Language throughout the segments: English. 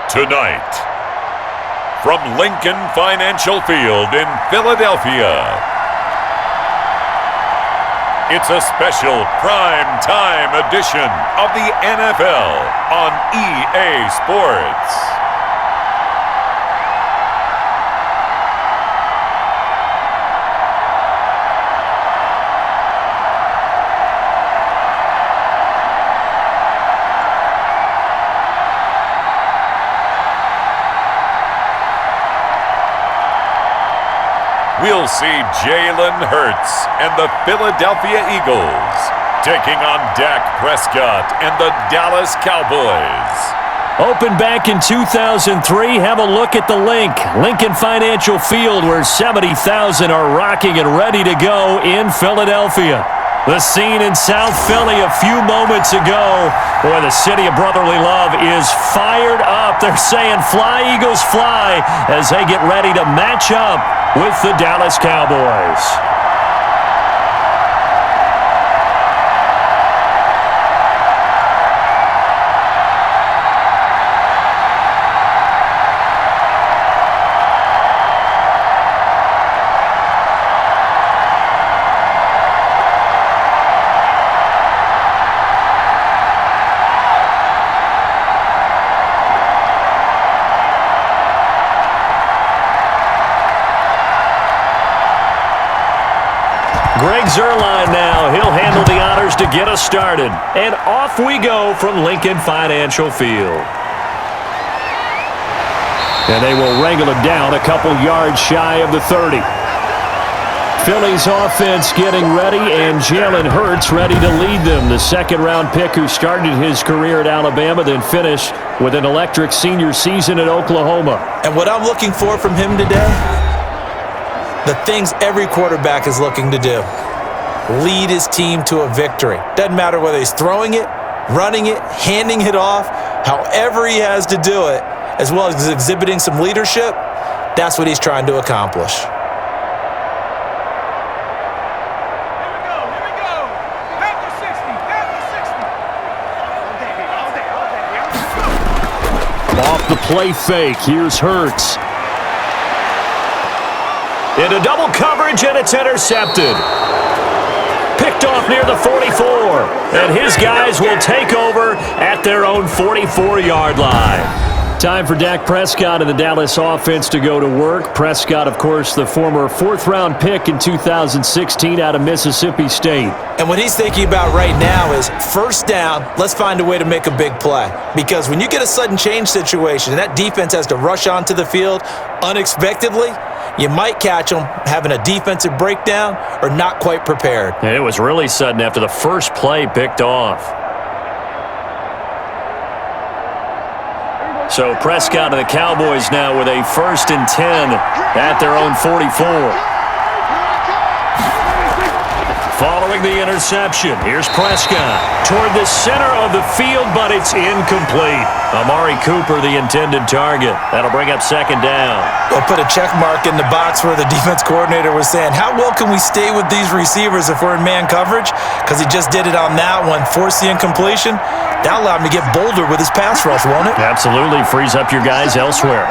Tonight, from Lincoln Financial Field in Philadelphia, it's a special prime time edition of the NFL on EA Sports. We'll see Jalen Hurts and the Philadelphia Eagles taking on Dak Prescott and the Dallas Cowboys. Opened back in 2003, have a look at the link. Lincoln Financial Field, where 70,000 are rocking and ready to go in Philadelphia. The scene in South Philly a few moments ago. Boy, the city of brotherly love is fired up. They're saying, "Fly, Eagles, fly," as they get ready to match up with the Dallas Cowboys. Greg Zuerlein now. He'll handle the honors to get us started. And off we go from Lincoln Financial Field. And they will wrangle it down a couple yards shy of the 30. Philly's offense getting ready, and Jalen Hurts ready to lead them. The second-round pick who started his career at Alabama, then finished with an electric senior season at Oklahoma. And what I'm looking for from him today, the things every quarterback is looking to do. Lead his team to a victory. Doesn't matter whether he's throwing it, running it, handing it off, however he has to do it, as well as exhibiting some leadership, that's what he's trying to accomplish. Here we go. Panther 60, Panther 60. Off the play fake, here's Hurts. Into double coverage, and it's intercepted. Picked off near the 44. And his guys will take over at their own 44-yard line. Time for Dak Prescott and the Dallas offense to go to work. Prescott, of course, the former fourth-round pick in 2016 out of Mississippi State. And what he's thinking about right now is first down, let's find a way to make a big play. Because when you get a sudden change situation and that defense has to rush onto the field unexpectedly, you might catch them having a defensive breakdown or not quite prepared. And it was really sudden after the first play picked off. So Prescott and the Cowboys now with a 1st and 10 at their own 44. Following the interception, here's Prescott toward the center of the field, but it's incomplete. Amari Cooper, the intended target. That'll bring up 2nd down. We'll put a check mark in the box where the defense coordinator was saying, how well can we stay with these receivers if we're in man coverage? Because he just did it on that one, forced the incompletion. That'll allow him to get bolder with his pass rush, won't it? Absolutely. Frees up your guys elsewhere.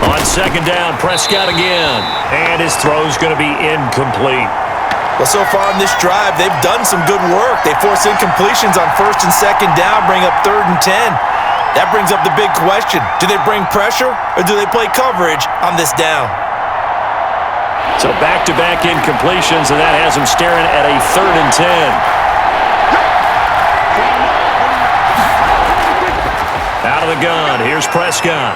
On 2nd down, Prescott again. And his throw's going to be incomplete. Well, so far in this drive, they've done some good work. They force incompletions on 1st and 2nd down, bring up 3rd and 10. That brings up the big question. Do they bring pressure or do they play coverage on this down? So back-to-back incompletions, and that has them staring at a 3rd and 10. Out of the gun, here's Prescott.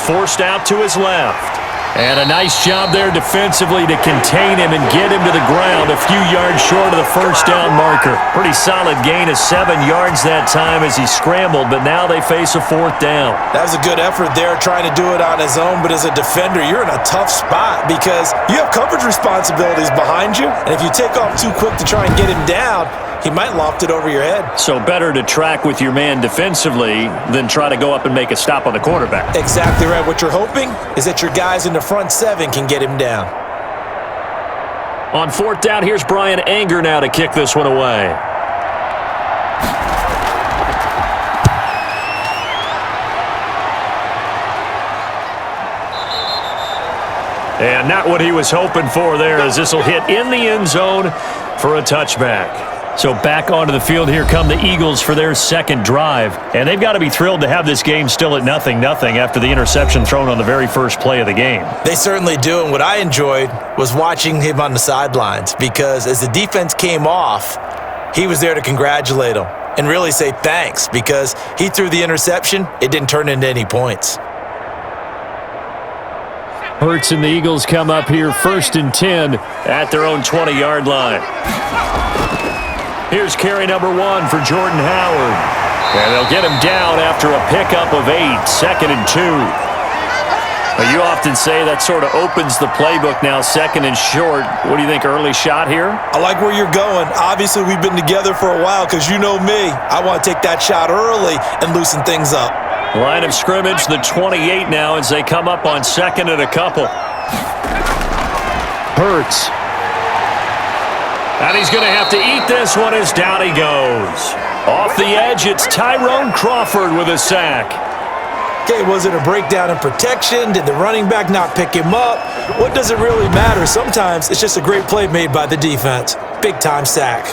Forced out to his left. And a nice job there defensively to contain him and get him to the ground a few yards short of the 1st down marker. Pretty solid gain of 7 yards that time as he scrambled, but now they face a 4th down. That was a good effort there trying to do it on his own, but as a defender, you're in a tough spot because you have coverage responsibilities behind you, and if you take off too quick to try and get him down, he might loft it over your head. So better to track with your man defensively than try to go up and make a stop on the quarterback. Exactly right. What you're hoping is that your guys in the front 7 can get him down. On fourth down, here's Brian Anger now to kick this one away. And not what he was hoping for there, as this will hit in the end zone for a touchback. So back onto the field here come the Eagles for their second drive. And they've got to be thrilled to have this game still at 0-0 after the interception thrown on the very first play of the game. They certainly do, and what I enjoyed was watching him on the sidelines, because as the defense came off, he was there to congratulate them and really say thanks, because he threw the interception. It didn't turn into any points. Hurts and the Eagles come up here 1st and 10 at their own 20-yard line. Here's carry number 1 for Jordan Howard. And they'll get him down after a pickup of 8, 2nd and 2. Now, you often say that sort of opens the playbook now, 2nd and short. What do you think, early shot here? I like where you're going. Obviously, we've been together for a while, because you know me. I want to take that shot early and loosen things up. Line of scrimmage, the 28 now as they come up on 2nd and a couple. Hurts. And he's going to have to eat this one as down he goes. Off the edge, it's Tyrone Crawford with a sack. Okay, was it a breakdown in protection? Did the running back not pick him up? What does it really matter? Sometimes it's just a great play made by the defense. Big-time sack.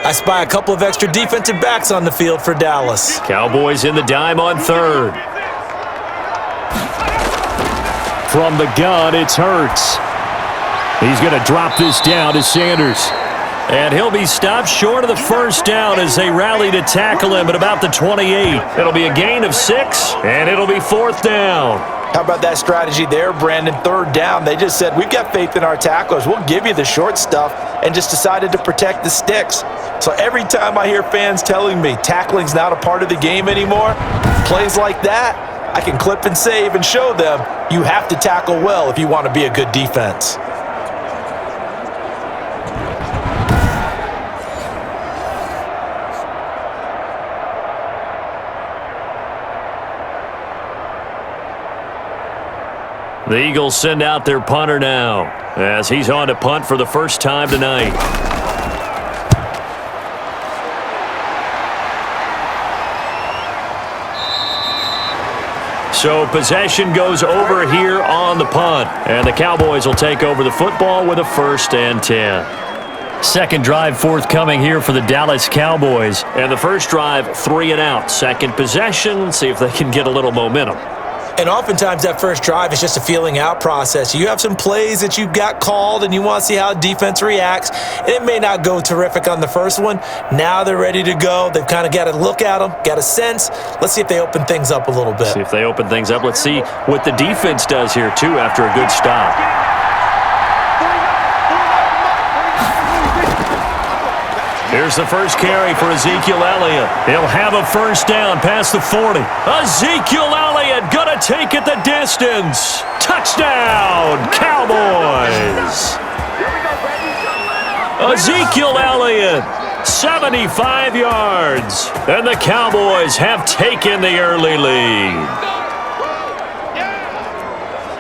I spy a couple of extra defensive backs on the field for Dallas. Cowboys in the dime on 3rd. From the gun, it's Hurts. He's going to drop this down to Sanders. And he'll be stopped short of the first down as they rally to tackle him at about the 28. It'll be a gain of 6, and it'll be 4th down. How about that strategy there, Brandon? 3rd down. They just said, we've got faith in our tacklers. We'll give you the short stuff, and just decided to protect the sticks. So every time I hear fans telling me tackling's not a part of the game anymore, plays like that, I can clip and save and show them you have to tackle well if you want to be a good defense. The Eagles send out their punter now as he's on to punt for the first time tonight. So possession goes over here on the punt, and the Cowboys will take over the football with a 1st and 10. Second drive forthcoming here for the Dallas Cowboys, and the first drive 3 and out. Second possession, see if they can get a little momentum. And oftentimes that first drive is just a feeling out process. You have some plays that you've got called and you want to see how defense reacts. And it may not go terrific on the first one. Now they're ready to go. They've kind of got to look at them, got a sense. Let's see if they open things up a little bit. See if they open things up. Let's see what the defense does here, too, after a good stop. Here's the first carry for Ezekiel Elliott. He'll have a first down past the 40. Ezekiel Elliott gonna take it the distance. Touchdown, Cowboys. Ezekiel Elliott, 75 yards. And the Cowboys have taken the early lead.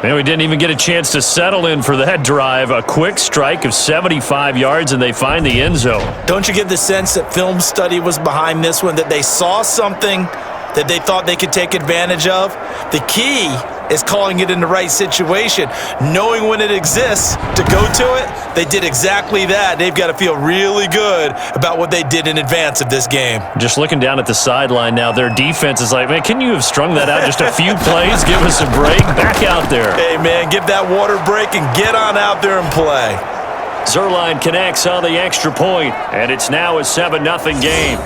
Man, we didn't even get a chance to settle in for that drive. A quick strike of 75 yards, and they find the end zone. Don't you get the sense that film study was behind this one, that they saw something that they thought they could take advantage of? The key is calling it in the right situation, knowing when it exists to go to it. They did exactly that. They've got to feel really good about what they did in advance of this game. Just looking down at the sideline now, their defense is like, man, can you have strung that out just a few plays? Give us a break. Back out there. Hey, man, give that water break and get on out there and play. Zerline connects on the extra point, and it's now a 7-0 game.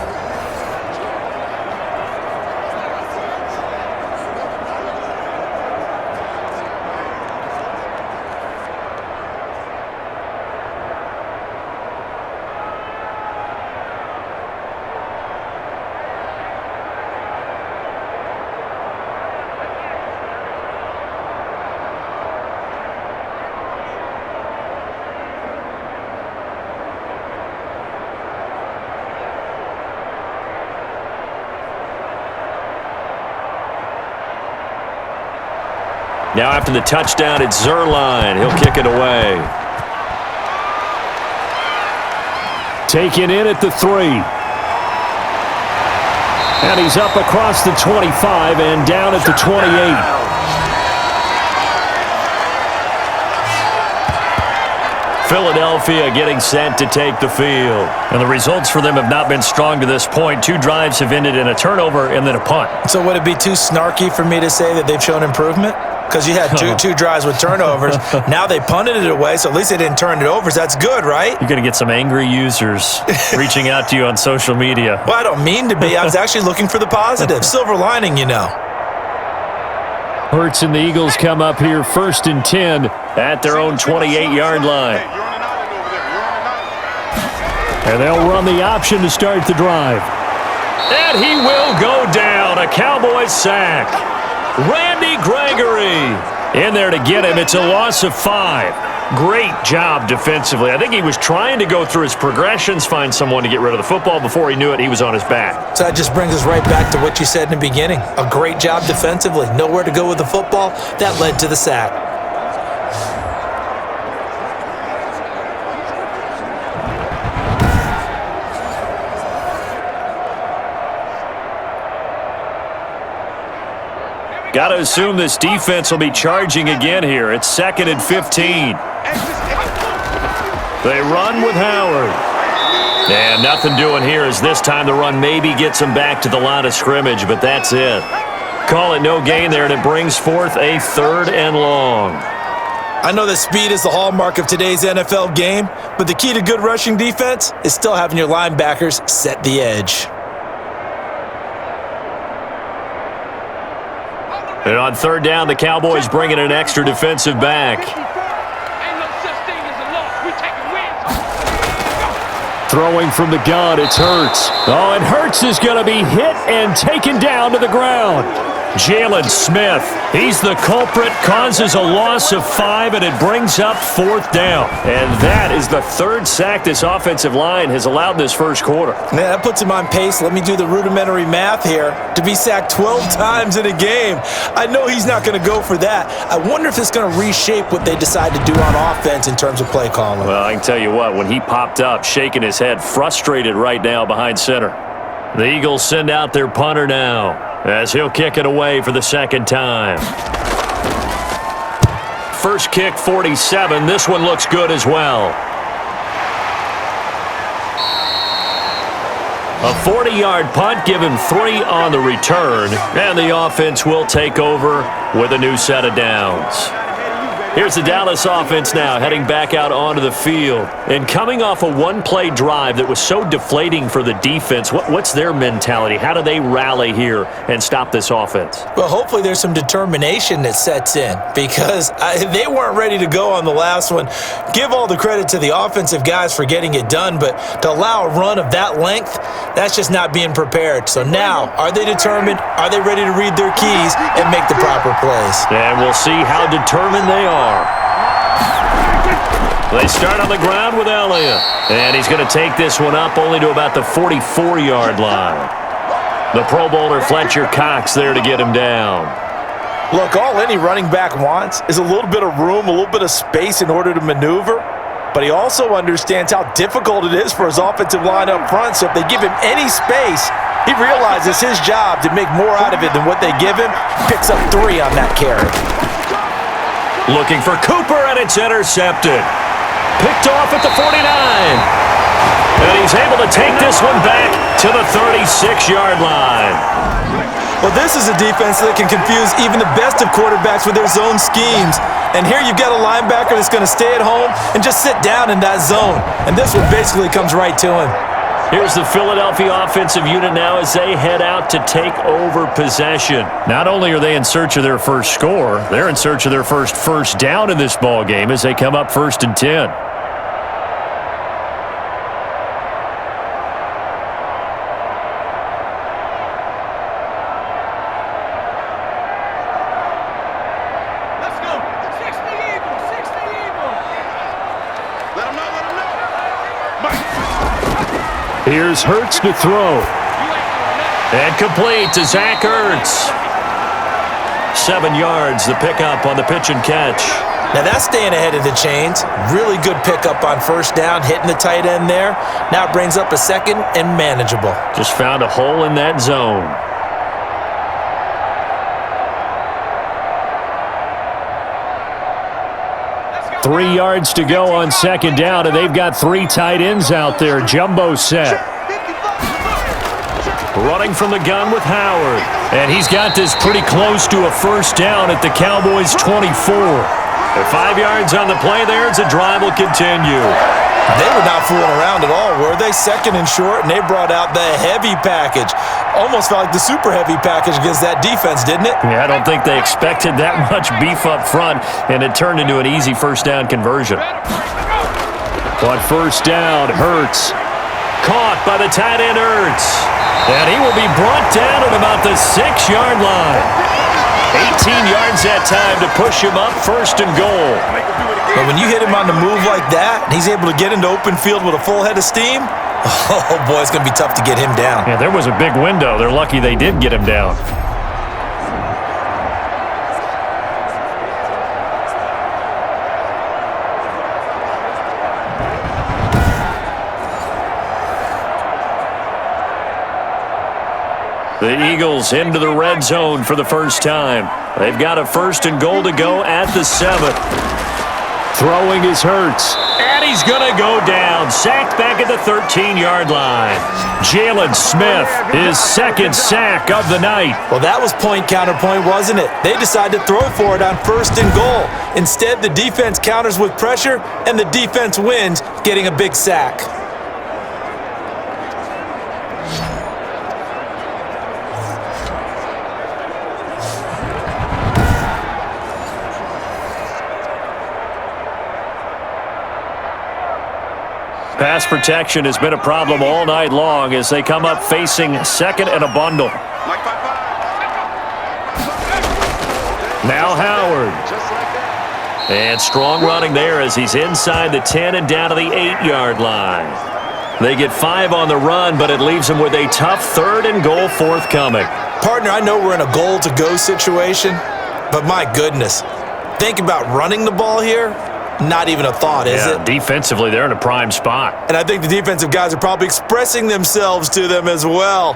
Now after the touchdown, it's Zerline. He'll kick it away. Taken in at the 3. And he's up across the 25 and down at the 28. Philadelphia getting set to take the field. And the results for them have not been strong to this point. 2 drives have ended in a turnover and then a punt. So would it be too snarky for me to say that they've shown improvement? Because you had two drives with turnovers. Now they punted it away, so at least they didn't turn it over. So that's good, right? You're going to get some angry users reaching out to you on social media. Well, I don't mean to be. I was actually looking for the positive. Silver lining, you know. Hurts and the Eagles come up here 1st and 10 at their own 28-yard line. And they'll run the option to start the drive. And he will go down. A Cowboys sack. Randy Gregory in there to get him. It's a loss of 5. Great job defensively. I think he was trying to go through his progressions, find someone to get rid of the football. Before he knew it, he was on his back. So that just brings us right back to what you said in the beginning. A great job defensively. Nowhere to go with the football. That led to the sack. Got to assume this defense will be charging again here. It's 2nd and 15. They run with Howard. And nothing doing here as this time the run maybe gets them back to the line of scrimmage, but that's it. Call it no gain there, and it brings forth a 3rd and long. I know that speed is the hallmark of today's NFL game, but the key to good rushing defense is still having your linebackers set the edge. And on 3rd down, the Cowboys bring in an extra defensive back. Throwing from the gun, it's Hurts. Oh, and Hurts is going to be hit and taken down to the ground. Jalen Smith, he's the culprit, causes a loss of 5, and it brings up 4th down. And that is the 3rd sack this offensive line has allowed in this first quarter. Man, that puts him on pace. Let me do the rudimentary math here. To be sacked 12 times in a game. I know he's not going to go for that. I wonder if it's going to reshape what they decide to do on offense in terms of play calling. Well, I can tell you what, when he popped up, shaking his head, frustrated right now behind center. The Eagles send out their punter now, as he'll kick it away for the 2nd time. First kick, 47. This one looks good as well. A 40-yard punt, give him 3 on the return, and the offense will take over with a new set of downs. Here's the Dallas offense now heading back out onto the field. And coming off a one-play drive that was so deflating for the defense, what's their mentality? How do they rally here and stop this offense? Well, hopefully there's some determination that sets in because they weren't ready to go on the last one. Give all the credit to the offensive guys for getting it done, but to allow a run of that length, that's just not being prepared. So now, are they determined? Are they ready to read their keys and make the proper plays? And we'll see how determined they are. They start on the ground with Elliott. And he's going to take this one up only to about the 44-yard line. The Pro Bowler Fletcher Cox there to get him down. Look, all any running back wants is a little bit of room, a little bit of space in order to maneuver. But he also understands how difficult it is for his offensive line up front. So if they give him any space, he realizes his job to make more out of it than what they give him. Picks up 3 on that carry. Looking for Cooper, and it's intercepted. Picked off at the 49. And he's able to take this one back to the 36-yard line. Well, this is a defense that can confuse even the best of quarterbacks with their zone schemes. And here you've got a linebacker that's going to stay at home and just sit down in that zone. And this one basically comes right to him. Here's the Philadelphia offensive unit now as they head out to take over possession. Not only are they in search of their first score, they're in search of their first down in this ball game as they come up 1st and 10. Here's Hurts to throw. And complete to Zach Ertz. 7 yards, the pickup on the pitch and catch. Now that's staying ahead of the chains. Really good pickup on first down, hitting the tight end there. Now it brings up a second and manageable. Just found a hole in that zone. Let's go. 3 yards to go on second down, and they've got 3 tight ends out there. Jumbo set. Running from the gun with Howard. And he's got this pretty close to a first down at the Cowboys' 24. At 5 yards on the play there, as the drive will continue. They were not fooling around at all, were they? Second and short, and they brought out the heavy package. Almost felt like the super heavy package against that defense, didn't it? Yeah, I don't think they expected that much beef up front, and it turned into an easy first down conversion. On first down, Hurts. Caught by the tight end, Hurts. And he will be brought down at about the 6-yard line. 18 yards that time to push him up, first and goal. But when you hit him on the move like that, and he's able to get into open field with a full head of steam, oh boy, it's going to be tough to get him down. Yeah, there was a big window. They're lucky they did get him down. The Eagles into the red zone for the first time. They've got a first and goal to go at the 7th. Throwing is Hurts. And he's going to go down. Sacked back at the 13-yard line. Jalen Smith, his second sack of the night. Well, that was point counterpoint, wasn't it? They decided to throw for it on first and goal. Instead, the defense counters with pressure, and the defense wins, getting a big sack. Pass protection has been a problem all night long as they come up facing second and a bundle. Now Howard. And strong running there as he's inside the 10 and down to the 8-yard line. They get 5 on the run, but it leaves them with a tough third and goal forthcoming. Partner, I know we're in a goal-to-go situation, but my goodness, think about running the ball here. Not even a thought, is it? Defensively, they're in a prime spot. And I think the defensive guys are probably expressing themselves to them as well.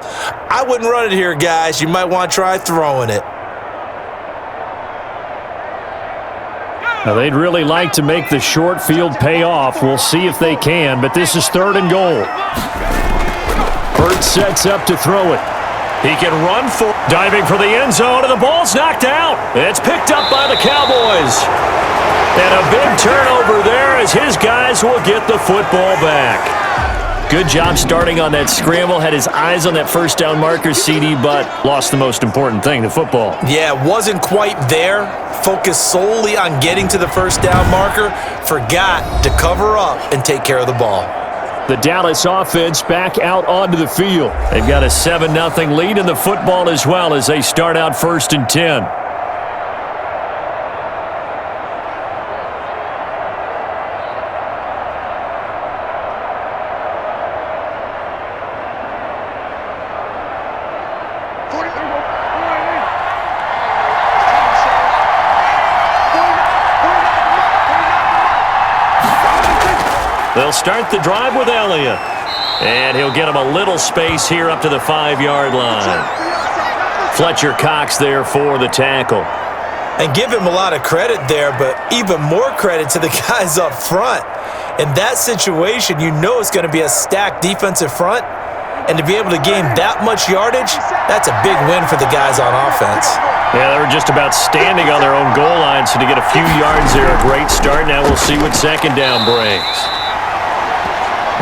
I wouldn't run it here, guys. You might want to try throwing it. Now, they'd really like to make the short field pay off. We'll see if they can, but this is third and goal. Hurts sets up to throw it. He can run for diving for the end zone, and the ball's knocked out. It's picked up by the Cowboys. And a big turnover there as his guys will get the football back. Good job starting on that scramble. Had his eyes on that first down marker, CD, but lost the most important thing, the football. Yeah, wasn't quite there. Focused solely on getting to the first down marker. Forgot to cover up and take care of the ball. The Dallas offense back out onto the field. They've got a 7-0 lead in the football as well as they start out first and 10. They'll start the drive with Elliott. And he'll get him a little space here up to the 5-yard line. Fletcher Cox there for the tackle. And give him a lot of credit there, but even more credit to the guys up front. In that situation, you know it's going to be a stacked defensive front. And to be able to gain that much yardage, that's a big win for the guys on offense. Yeah, they were just about standing on their own goal line, so to get a few yards there, a great start. Now we'll see what second down brings.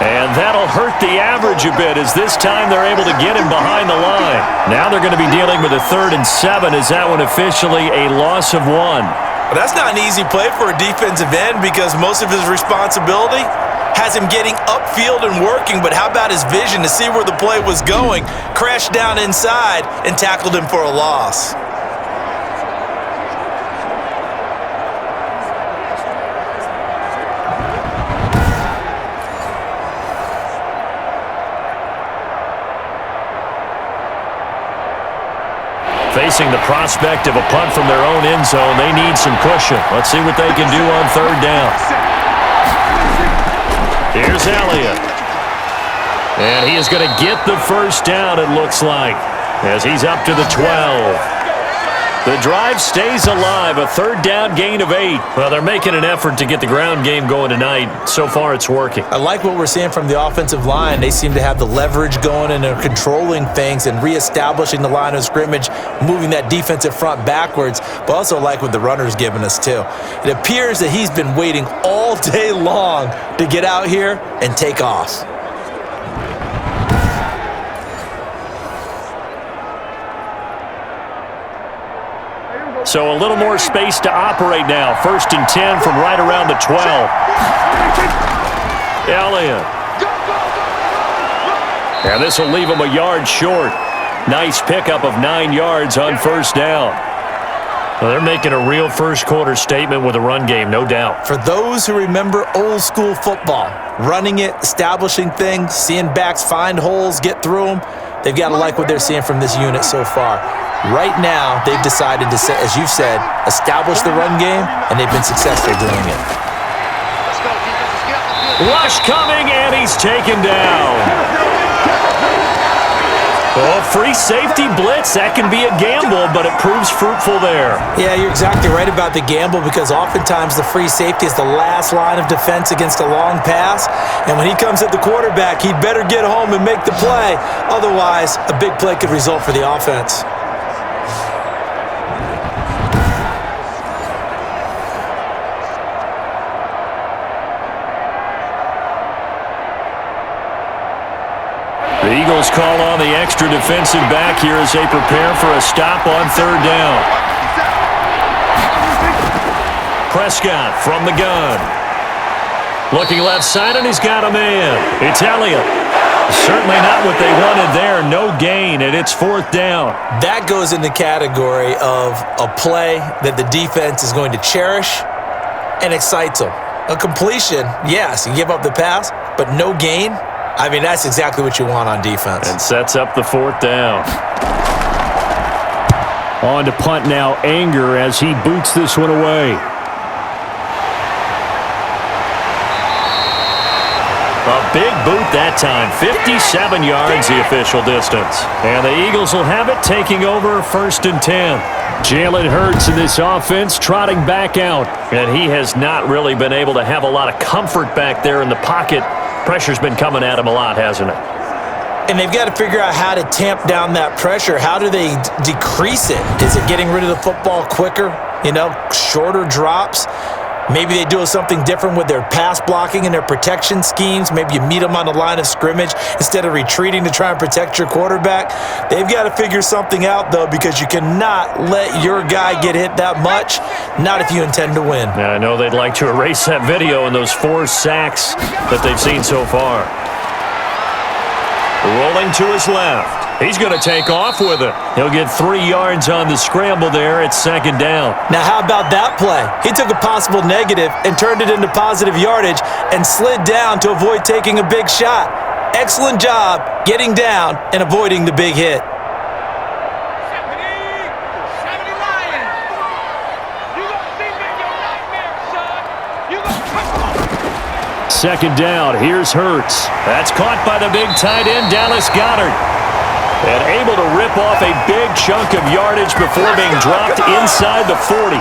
And that'll hurt the average a bit as this time they're able to get him behind the line. Now they're going to be dealing with a 3rd and 7. Is that one officially a loss of 1? But that's not an easy play for a defensive end because most of his responsibility has him getting upfield and working, but how about his vision to see where the play was going, crashed down inside, and tackled him for a loss. Facing the prospect of a punt from their own end zone, they need some cushion. Let's see what they can do on third down. Here's Elliott. And he is going to get the first down, it looks like, as he's up to the 12. The drive stays alive, a third down gain of 8. Well, they're making an effort to get the ground game going tonight. So far, it's working. I like what we're seeing from the offensive line. They seem to have the leverage going, and they're controlling things and reestablishing the line of scrimmage, moving that defensive front backwards, but also like what the runner's giving us, too. It appears that he's been waiting all day long to get out here and take off. So a little more space to operate now. 1st and 10 from right around the 12. Elliott. And this will leave him a yard short. Nice pickup of 9 yards on first down. Well, they're making a real first quarter statement with a run game, no doubt. For those who remember old school football, running it, establishing things, seeing backs find holes, get through them, they've got to like what they're seeing from this unit so far. Right now, they've decided to, as you've said, establish the run game, and they've been successful doing it. Rush coming, and he's taken down. Oh, free safety blitz. That can be a gamble, but it proves fruitful there. Yeah, you're exactly right about the gamble, because oftentimes the free safety is the last line of defense against a long pass. And when he comes at the quarterback, he'd better get home and make the play. Otherwise, a big play could result for the offense. The Eagles call on the extra defensive back here as they prepare for a stop on third down. Prescott from the gun. Looking left side, and he's got a man. It's Elliott. Certainly not what they wanted there. No gain, and it's 4th down. That goes in the category of a play that the defense is going to cherish and excites them. A completion, yes, you give up the pass, but no gain. I mean, that's exactly what you want on defense. And sets up the 4th down. On to punt now, Anger, as he boots this one away. A big boot that time. 57 yards the official distance. And the Eagles will have it, taking over 1st and 10. Jalen Hurts in this offense trotting back out. And he has not really been able to have a lot of comfort back there in the pocket. Pressure's been coming at him a lot, hasn't it? And they've got to figure out how to tamp down that pressure. How do they decrease it? Is it getting rid of the football quicker? You know, shorter drops? Maybe they do something different with their pass blocking and their protection schemes. Maybe you meet them on the line of scrimmage instead of retreating to try and protect your quarterback. They've got to figure something out, though, because you cannot let your guy get hit that much, not if you intend to win. Yeah, I know they'd like to erase that video and those 4 sacks that they've seen so far. Rolling to his left. He's going to take off with it. He'll get 3 yards on the scramble there at 2nd down. Now, how about that play? He took a possible negative and turned it into positive yardage and slid down to avoid taking a big shot. Excellent job getting down and avoiding the big hit. 70 Lions. You gonna see me in your nightmare, son. You gonna 2nd down. Here's Hurts. That's caught by the big tight end, Dallas Goedert. And able to rip off a big chunk of yardage before being dropped inside the 40.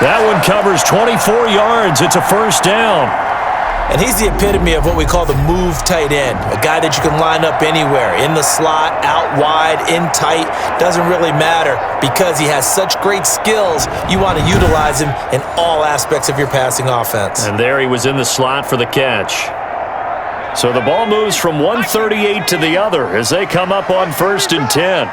That one covers 24 yards. It's a 1st down. And he's the epitome of what we call the move tight end. A guy that you can line up anywhere. In the slot, out wide, in tight. Doesn't really matter because he has such great skills. You want to utilize him in all aspects of your passing offense. And there he was in the slot for the catch. So the ball moves from 138 to the other as they come up on 1st and 10.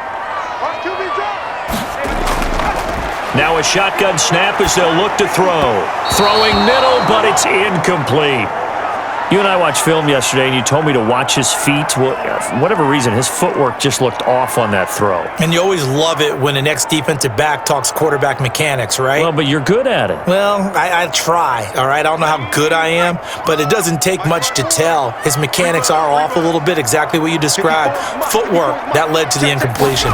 Now a shotgun snap as they'll look to throw. Throwing middle, but it's incomplete. You and I watched film yesterday, and you told me to watch his feet. Well, for whatever reason, his footwork just looked off on that throw. And you always love it when an ex-defensive back talks quarterback mechanics, right? Well, but you're good at it. Well, I try, all right? I don't know how good I am, but it doesn't take much to tell. His mechanics are off a little bit, exactly what you described. Footwork, that led to the incompletion.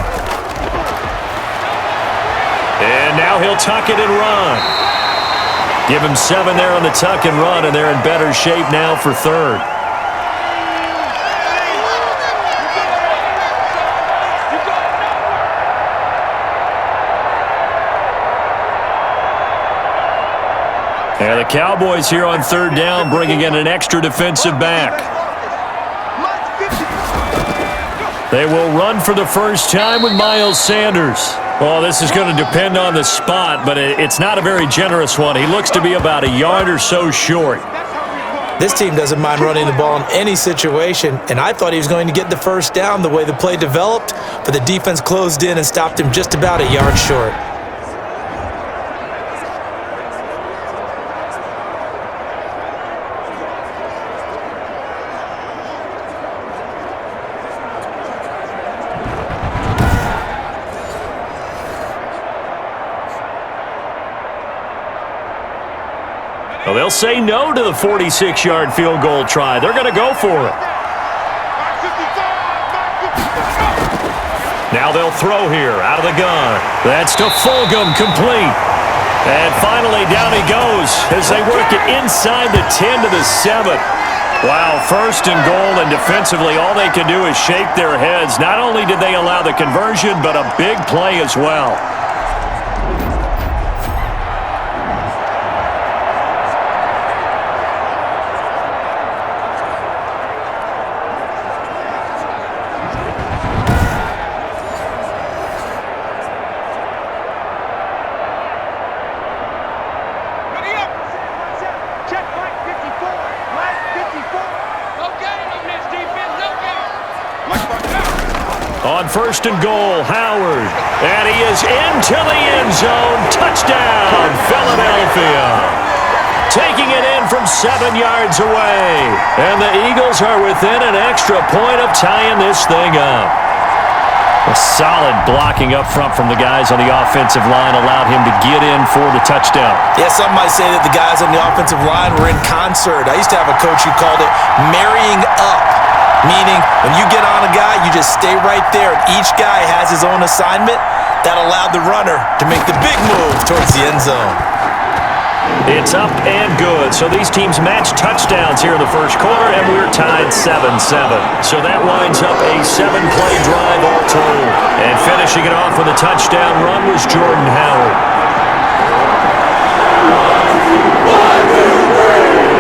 Now he'll tuck it and run. Give him 7 there on the tuck and run, and they're in better shape now for third. And the Cowboys here on third down, bringing in an extra defensive back. They will run for the first time with Miles Sanders. Well, this is going to depend on the spot, but it's not a very generous one. He looks to be about a yard or so short. This team doesn't mind running the ball in any situation, and I thought he was going to get the first down the way the play developed, but the defense closed in and stopped him just about a yard short. Well, they'll say no to the 46-yard field goal try. They're going to go for it. Now they'll throw here out of the gun. That's to Fulgham, complete. And finally down he goes as they work it inside the 10 to the 7. Wow, first and goal, and defensively all they can do is shake their heads. Not only did they allow the conversion, but a big play as well. On first and goal, Howard. And he is into the end zone. Touchdown, Philadelphia. Taking it in from 7 yards away. And the Eagles are within an extra point of tying this thing up. A solid blocking up front from the guys on the offensive line allowed him to get in for the touchdown. Yeah, some might say that the guys on the offensive line were in concert. I used to have a coach who called it marrying up. Meaning, when you get on a guy, you just stay right there. And each guy has his own assignment. That allowed the runner to make the big move towards the end zone. It's up and good. So these teams match touchdowns here in the first quarter, and we're tied 7-7. So that winds up a 7-play drive all told. And finishing it off with a touchdown run was Jordan Howard. 1, 2, 3.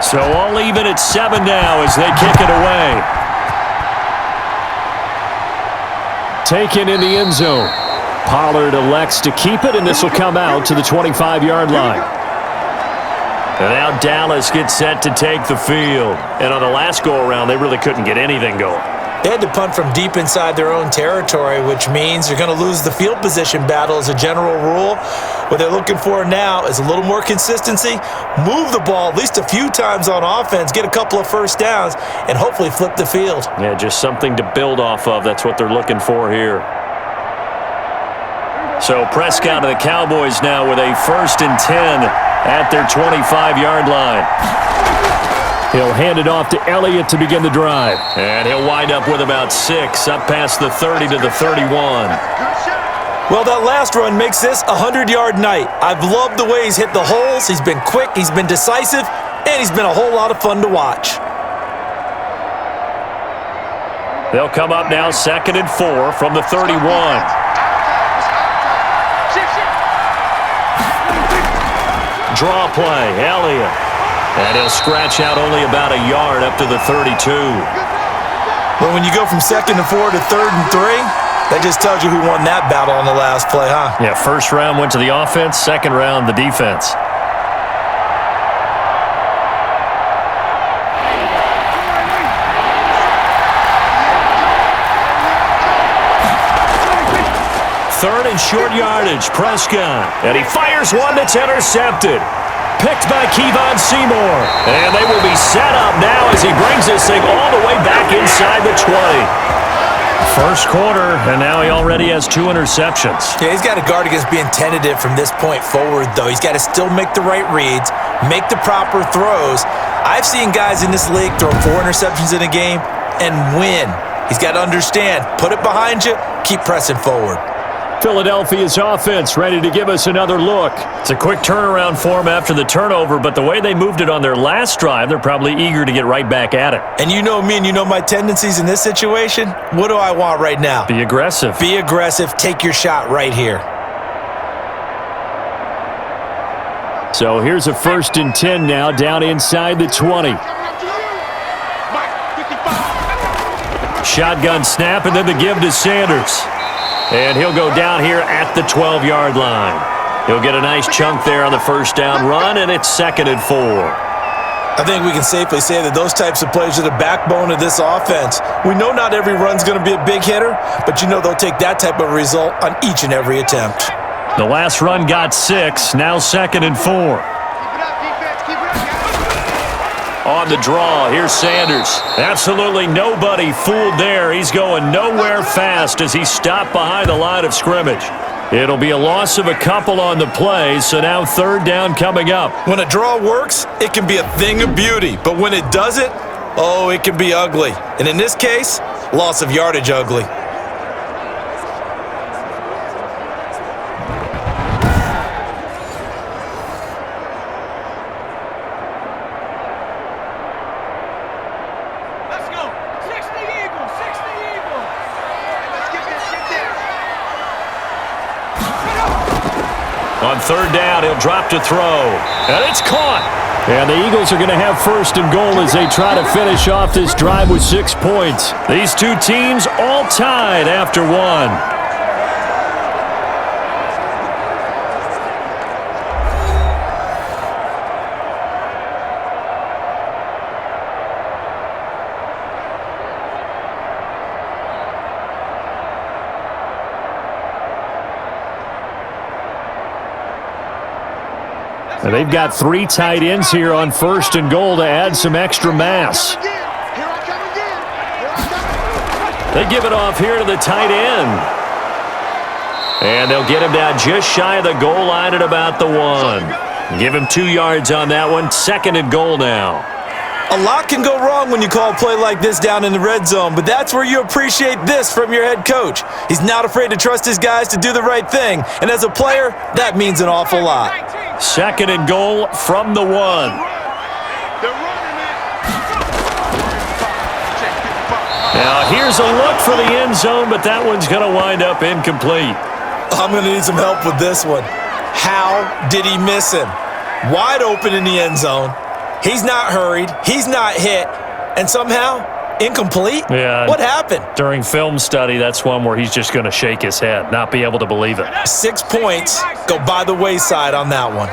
So all even at 7 now as they kick it away. Taken in the end zone. Pollard elects to keep it, and this will come out to the 25-yard line. And now Dallas gets set to take the field. And on the last go-around, they really couldn't get anything going. They had to punt from deep inside their own territory, which means they're going to lose the field position battle as a general rule. What they're looking for now is a little more consistency, move the ball at least a few times on offense, get a couple of first downs, and hopefully flip the field. Yeah, just something to build off of. That's what they're looking for here. So Prescott of the Cowboys now with a 1st and 10 at their 25-yard line. He'll hand it off to Elliott to begin the drive. And he'll wind up with about 6, up past the 30 to the 31. Well, that last run makes this a 100-yard night. I've loved the way he's hit the holes. He's been quick, he's been decisive, and he's been a whole lot of fun to watch. They'll come up now 2nd and 4 from the 31. Draw play, Elliott. And he'll scratch out only about a yard up to the 32. Well, when you go from 2nd and 4 to 3rd and 3, that just tells you who won that battle on the last play, huh? Yeah, first round went to the offense, second round the defense. Third and short yardage, Prescott. And he fires one that's intercepted. picked by Kevon Seymour. And they will be set up now as he brings this thing all the way back inside the 20. First quarter, and now he already has 2 interceptions. Yeah, he's got to guard against being tentative from this point forward, though. He's got to still make the right reads, make the proper throws. I've seen guys in this league throw 4 interceptions in a game and win. He's got to understand, put it behind you, keep pressing forward. Philadelphia's offense ready to give us another look. It's a quick turnaround for them after the turnover, but the way they moved it on their last drive, they're probably eager to get right back at it. And you know me and you know my tendencies in this situation. What do I want right now? Be aggressive. Be aggressive. Take your shot right here. So here's a 1st and 10 now, down inside the 20. Shotgun snap, and then the give to Sanders. And he'll go down here at the 12-yard line. He'll get a nice chunk there on the first down run, and it's 2nd and 4. I think we can safely say that those types of plays are the backbone of this offense. We know not every run's going to be a big hitter, but you know they'll take that type of result on each and every attempt. The last run got 6, now 2nd and 4. On the draw, here's Sanders. Absolutely nobody fooled there. He's going nowhere fast as he stopped behind the line of scrimmage. It'll be a loss of a couple on the play, so now 3rd down coming up. When a draw works, it can be a thing of beauty, but when it doesn't, oh, it can be ugly. And in this case, loss of yardage ugly. On 3rd down, he'll drop to throw. And it's caught. And the Eagles are going to have 1st and goal as they try to finish off this drive with 6 points. These two teams all tied after 1. And they've got 3 tight ends here on 1st and goal to add some extra mass. They give it off here to the tight end. And they'll get him down just shy of the goal line at about the 1. Give him 2 yards on that one. 2nd and goal now. A lot can go wrong when you call a play like this down in the red zone, but that's where you appreciate this from your head coach. He's not afraid to trust his guys to do the right thing, and as a player, that means an awful lot. 2nd and goal from the 1. Now here's a look for the end zone, but that one's going to wind up incomplete. I'm going to need some help with this one. How did he miss him? Wide open in the end zone. He's not hurried. He's not hit. And somehow, incomplete? Yeah. What happened? During film study, that's one where he's just going to shake his head, not be able to believe it. 6 points go by the wayside on that one.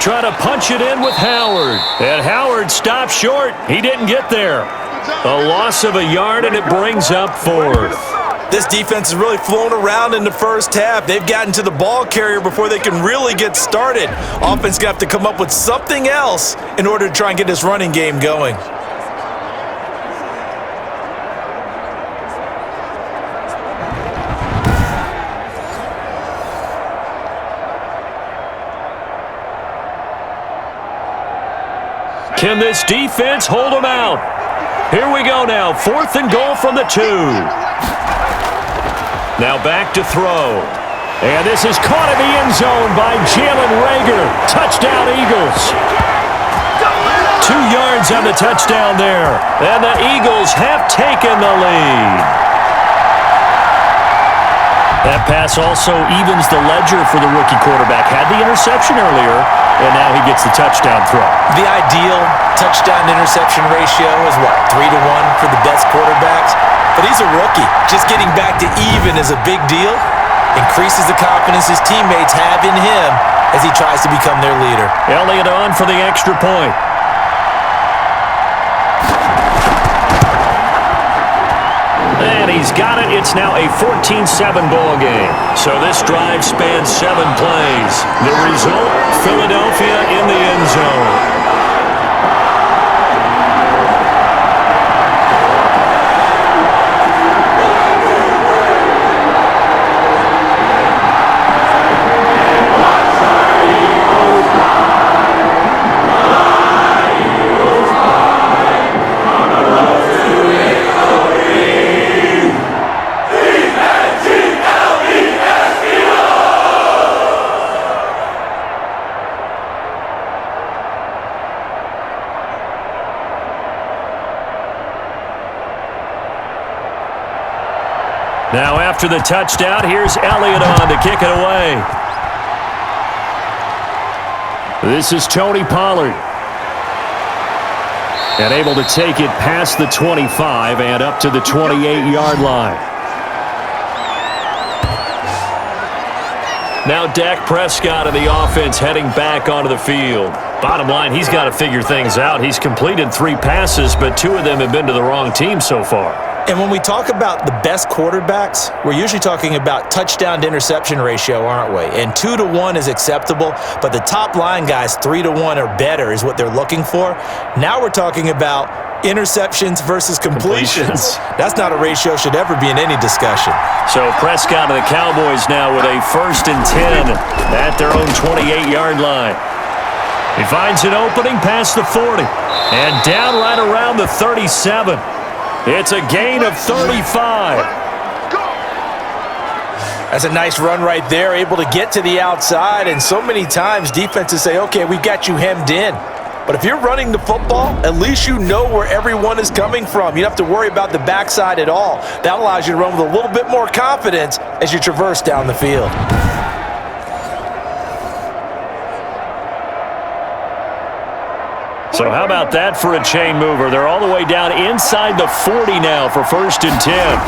Try to punch it in with Howard. And Howard stopped short. He didn't get there. A loss of a yard, and it brings up 4th. This defense has really flown around in the first half. They've gotten to the ball carrier before they can really get started. Offense got to come up with something else in order to try and get this running game going. Can this defense hold them out? Here we go now. 4th and goal from the 2. Now back to throw. And this is caught in the end zone by Jalen Reagor. Touchdown, Eagles. 2 yards on the touchdown there. And the Eagles have taken the lead. That pass also evens the ledger for the rookie quarterback. Had the interception earlier, and now he gets the touchdown throw. The ideal touchdown-interception ratio is what, 3-1 for the best quarterbacks? But he's a rookie. Just getting back to even is a big deal. Increases the confidence his teammates have in him as he tries to become their leader. Elliott on for the extra point. And he's got it. It's now a 14-7 ball game. So this drive spans 7 plays. The result, Philadelphia in the end zone. Now after the touchdown, here's Elliott on to kick it away. This is Tony Pollard. And able to take it past the 25 and up to the 28-yard line. Now Dak Prescott of the offense heading back onto the field. Bottom line, he's got to figure things out. He's completed 3 passes, but 2 of them have been to the wrong team so far. And when we talk about the best quarterbacks, we're usually talking about touchdown to interception ratio, aren't we? And 2 to 1 is acceptable, but the top line guys, 3 to 1 or better is what they're looking for. Now we're talking about interceptions versus completions. That's not a ratio should ever be in any discussion. So Prescott of the Cowboys now with a 1st and 10 at their own 28-yard line. He finds an opening past the 40 and down right around the 37. It's a gain of 35. That's a nice run right there, able to get to the outside, and so many times defenses say, okay, we got you hemmed in. But if you're running the football, at least you know where everyone is coming from. You don't have to worry about the backside at all. That allows you to run with a little bit more confidence as you traverse down the field. So how about that for a chain mover? They're all the way down inside the 40 now for 1st and 10.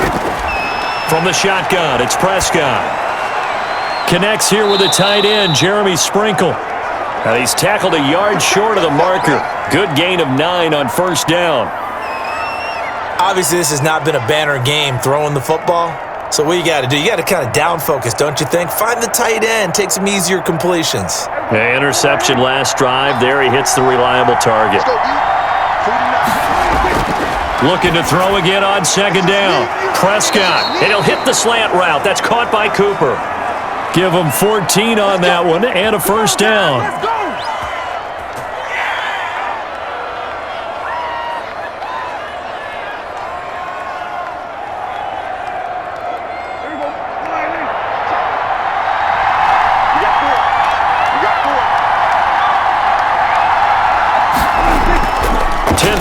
From the shotgun, it's Prescott. Connects here with a tight end, Jeremy Sprinkle. Now he's tackled a yard short of the marker. Good gain of 9 on 1st down. Obviously, this has not been a banner game throwing the football. So what you got to do, you got to kind of down focus, don't you think? Find the tight end, take some easier completions. Yeah, interception last drive. There he hits the reliable target. Looking to throw again on 2nd down. Prescott, and he'll hit the slant route. That's caught by Cooper. Give him 14 on that one and a 1st down.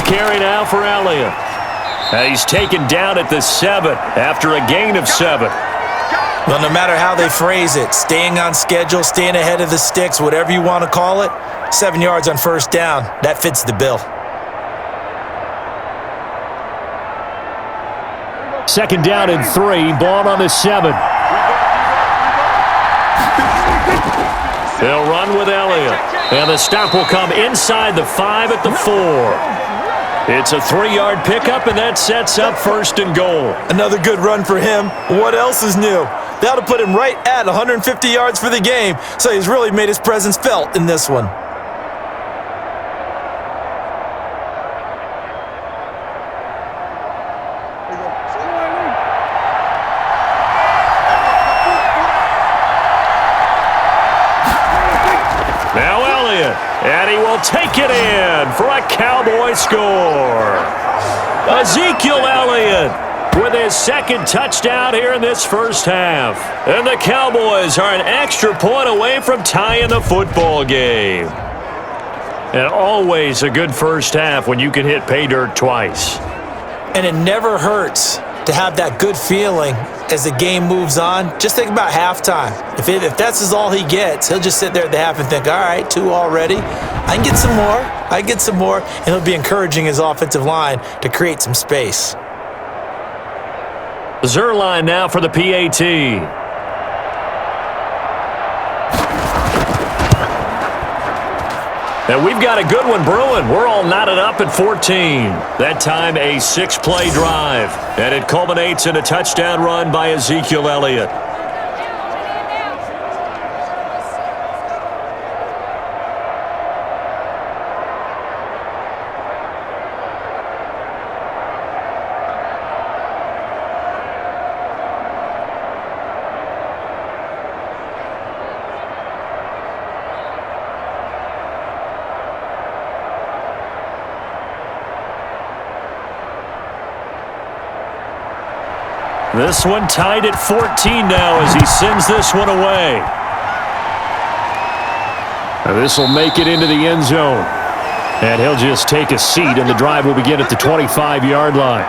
Carry now for Elliott. He's taken down at the 7 after a gain of 7. Well, no matter how they phrase it, staying on schedule, staying ahead of the sticks, whatever you want to call it, 7 yards on 1st down, that fits the bill. 2nd down and 3, ball on the 7. They'll run with Elliott, and the stop will come inside the 5 at the 4. It's a 3-yard pickup, and that sets up 1st and goal. Another good run for him. What else is new? That'll put him right at 150 yards for the game, so he's really made his presence felt in this one. Now Elliott, and he will take it in for a Cowboy score. Ezekiel Elliott with his 2nd touchdown here in this 1st half. And the Cowboys are an extra point away from tying the football game. And always a good 1st half when you can hit pay dirt twice. And it never hurts to have that good feeling as the game moves on. Just think about halftime. If that's all he gets, he'll just sit there at the half and think, all right, 2 already. I can get some more. And he'll be encouraging his offensive line to create some space. Zerline now for the PAT. And we've got a good one brewing. We're all knotted up at 14. That time a 6-play drive. And it culminates in a touchdown run by Ezekiel Elliott. This one tied at 14 now as he sends this one away. This will make it into the end zone. And he'll just take a seat, and the drive will begin at the 25-yard line.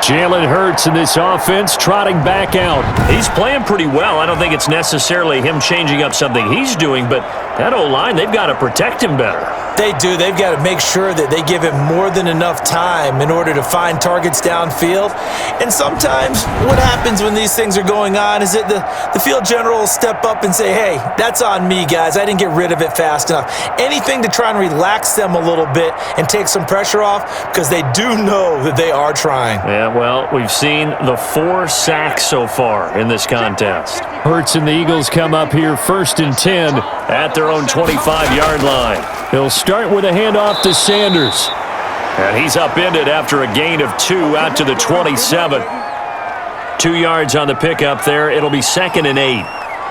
Jalen Hurts in this offense trotting back out. He's playing pretty well. I don't think it's necessarily him changing up something he's doing, but that O-line, they've got to protect him better. They do. They've got to make sure that they give him more than enough time in order to find targets downfield. And sometimes what happens when these things are going on is that the field general will step up and say, hey, that's on me, guys. I didn't get rid of it fast enough. Anything to try and relax them a little bit and take some pressure off, because they do know that they are trying. Yeah, well, we've seen the 4 sacks so far in this contest. Hurts and the Eagles come up here 1st and 10 at their own 25-yard line. He'll start with a handoff to Sanders. And he's upended after a gain of 2 out to the 27. 2 yards on the pickup there. It'll be 2nd and 8.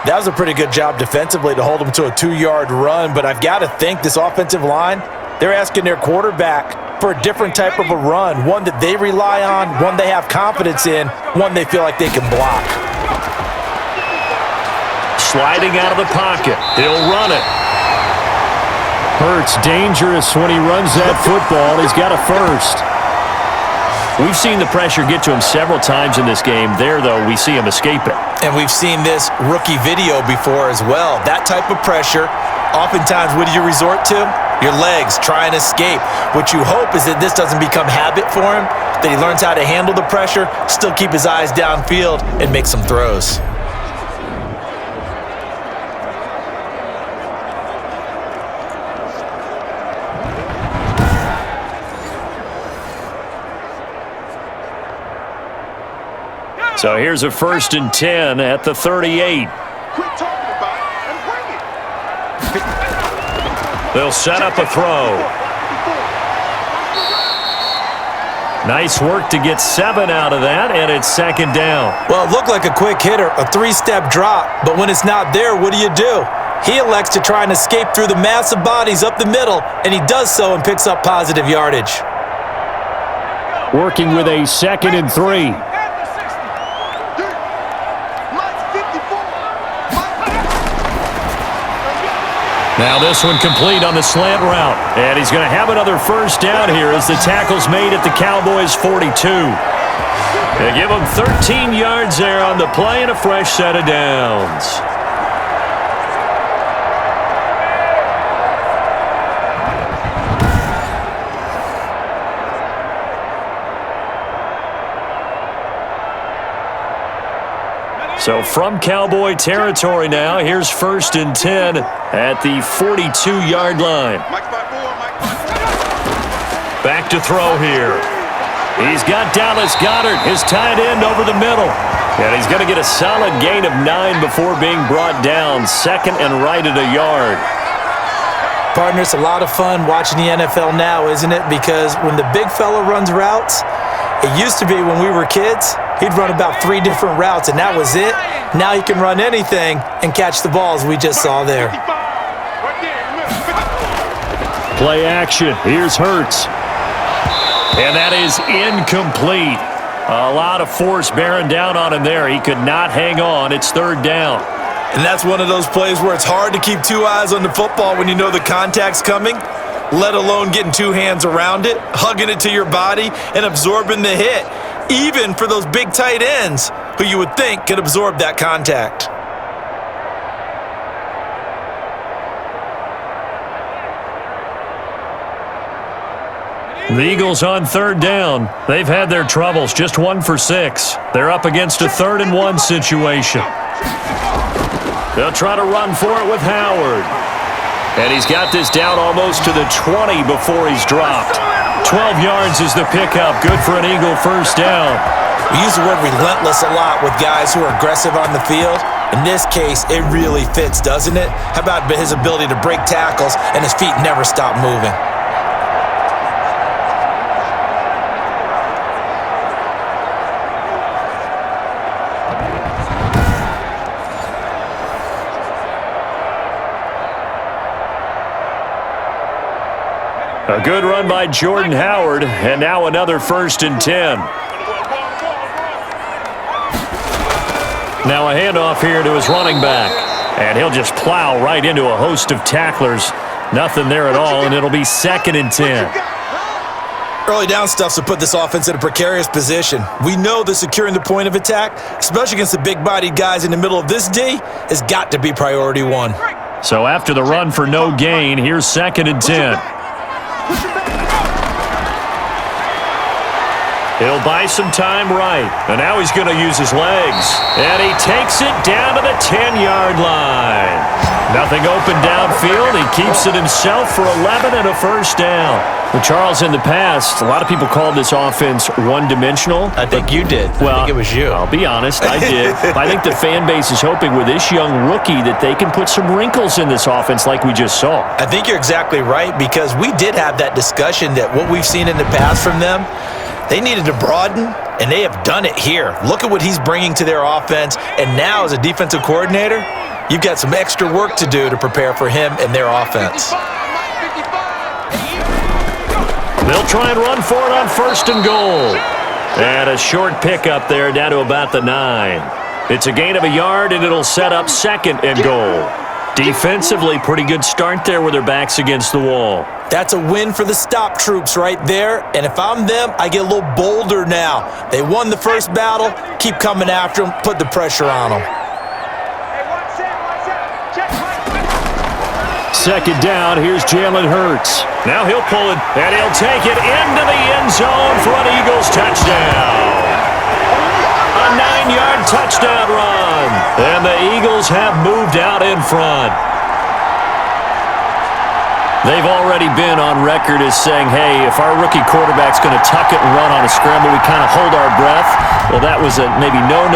That was a pretty good job defensively to hold him to a 2-yard run, but I've got to think this offensive line, they're asking their quarterback for a different type of a run, one that they rely on, one they have confidence in, one they feel like they can block. Sliding out of the pocket. He'll run it. Hurts dangerous when he runs that football. He's got a first. We've seen the pressure get to him several times in this game. There, though, we see him escape it. And we've seen this rookie video before as well. That type of pressure, oftentimes, what do you resort to? Your legs, try and escape. What you hope is that this doesn't become habit for him, that he learns how to handle the pressure, still keep his eyes downfield, and make some throws. So here's a 1st and 10 at the 38. They'll set up a throw. Nice work to get 7 out of that, and it's 2nd down. Well, it looked like a quick hitter, a 3-step drop, but when it's not there, what do? He elects to try and escape through the massive bodies up the middle, and he does so and picks up positive yardage. Working with a 2nd and 3. Now this one complete on the slant route. And he's going to have another first down here as the tackle's made at the Cowboys' 42. They give him 13 yards there on the play and a fresh set of downs. So from Cowboy territory now, here's 1st and 10 at the 42-yard line. Back to throw here. He's got Dallas Goedert, his tight end, over the middle. And he's going to get a solid gain of 9 before being brought down. 2nd and right at a yard. Partner, it's a lot of fun watching the NFL now, isn't it? Because when the big fella runs routes, it used to be when we were kids, he'd run about 3 different routes, and that was it. Now he can run anything and catch the balls we just saw there. Play action. Here's Hurts. And that is incomplete. A lot of force bearing down on him there. He could not hang on. It's 3rd down. And that's one of those plays where it's hard to keep 2 eyes on the football when you know the contact's coming, let alone getting 2 hands around it, hugging it to your body, and absorbing the hit, even for those big tight ends who you would think could absorb that contact. The Eagles on 3rd down. They've had their troubles, just 1 for 6. They're up against a 3rd and 1 situation. They'll try to run for it with Howard. And he's got this down almost to the 20 before he's dropped. 12 yards is the pickup. Good for an Eagle first down. We use the word relentless a lot with guys who are aggressive on the field. In this case, it really fits, doesn't it? How about his ability to break tackles and his feet never stop moving? A good run by Jordan Howard, and now another 1st and 10. Now a handoff here to his running back, and he'll just plow right into a host of tacklers. Nothing there at all, and it'll be 2nd and 10. Early down stuff's to put this offense in a precarious position. We know that securing the point of attack, especially against the big-bodied guys in the middle of this D, has got to be priority one. So after the run for no gain, here's 2nd and 10. He'll buy some time right, and now he's going to use his legs. And he takes it down to the 10-yard line. Nothing open downfield. He keeps it himself for 11 and a first down. Well, Charles, in the past, a lot of people called this offense one-dimensional. I think you did. Well, I think it was you. I'll be honest, I did. I think the fan base is hoping with this young rookie that they can put some wrinkles in this offense like we just saw. I think you're exactly right, because we did have that discussion that what we've seen in the past from them, they needed to broaden, and they have done it here. Look at what he's bringing to their offense, and now as a defensive coordinator, you've got some extra work to do to prepare for him and their offense. They'll try and run for it on 1st and goal. And a short pickup there down to about the 9. It's a gain of a yard, and it'll set up 2nd and goal. Defensively, pretty good start there with their backs against the wall. That's a win for the stop troops right there, and if I'm them, I get a little bolder now. They won the first battle, keep coming after them, put the pressure on them. 2nd down, here's Jalen Hurts. Now he'll pull it, and he'll take it into the end zone for an Eagles touchdown. A 9-yard touchdown run, and the Eagles have moved out in front. They've already been on record as saying, hey, if our rookie quarterback's going to tuck it and run on a scramble, we kind of hold our breath. Well, that was a maybe no,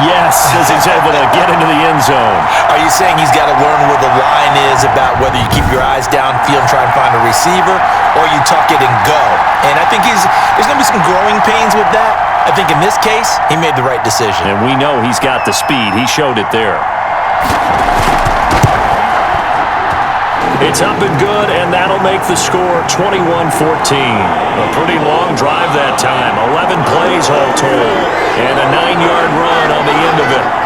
yes, as he's able to get into the end zone. Are you saying he's got to learn where the line is about whether you keep your eyes downfield and try and find a receiver, or you tuck it and go? And I think there's going to be some growing pains with that. I think in this case, he made the right decision. And we know he's got the speed. He showed it there. It's up and good, and that'll make the score 21-14. A pretty long drive that time. 11 plays all told. And a 9-yard run on the end of it.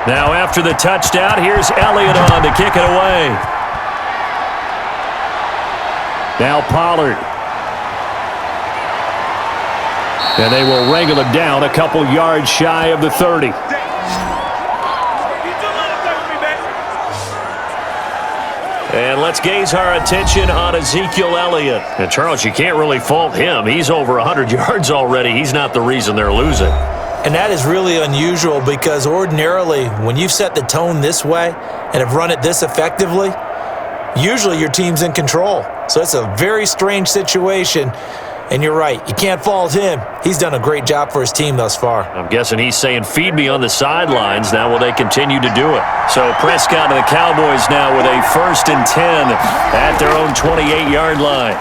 Now after the touchdown, here's Elliott on to kick it away. Now Pollard. And they will wrangle him down a couple yards shy of the 30. And let's gaze our attention on Ezekiel Elliott. And Charles, you can't really fault him. He's over 100 yards already. He's not the reason they're losing. And that is really unusual, because ordinarily, when you've set the tone this way and have run it this effectively, usually your team's in control. So it's a very strange situation. And you're right, you can't fault him. He's done a great job for his team thus far. I'm guessing he's saying, feed me on the sidelines. Now will they continue to do it? So Prescott and the Cowboys now with a 1st and 10 at their own 28-yard line.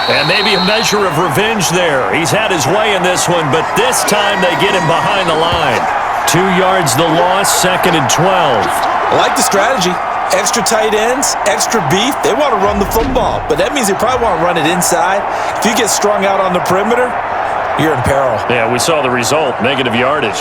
And maybe a measure of revenge there. He's had his way in this one, but this time they get him behind the line. 2 yards the loss, 2nd and 12. I like the strategy. Extra tight ends, extra beef. They want to run the football, but that means they probably want to run it inside. If you get strung out on the perimeter, you're in peril. Yeah, we saw the result, negative yardage.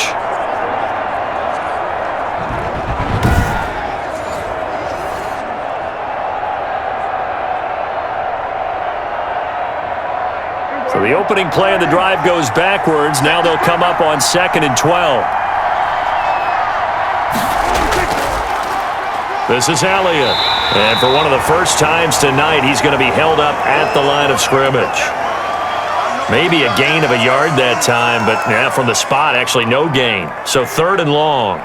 So the opening play of the drive goes backwards. Now they'll come up on 2nd and 12. This is Elliott. And for one of the first times tonight, he's going to be held up at the line of scrimmage. Maybe a gain of a yard that time, but from the spot, actually no gain. So 3rd and long.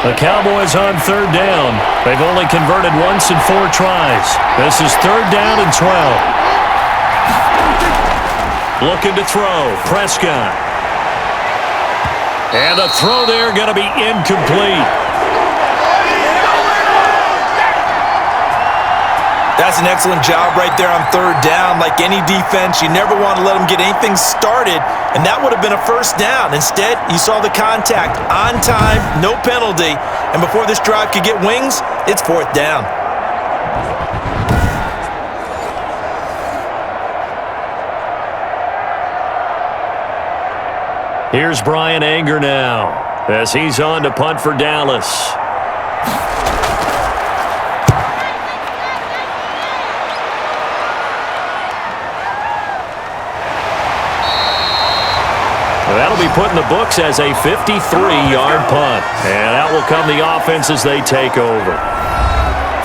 The Cowboys on 3rd down. They've only converted once in 4 tries. This is 3rd down and 12. Looking to throw. Prescott. And the throw there going to be incomplete. That's an excellent job right there on 3rd down. Like any defense, you never want to let them get anything started, and that would have been a 1st down. Instead, you saw the contact on time, no penalty, and before this drive could get wings, it's 4th down. Here's Brian Anger now as he's on to punt for Dallas. That'll be put in the books as a 53-yard punt. And out will come the offense as they take over.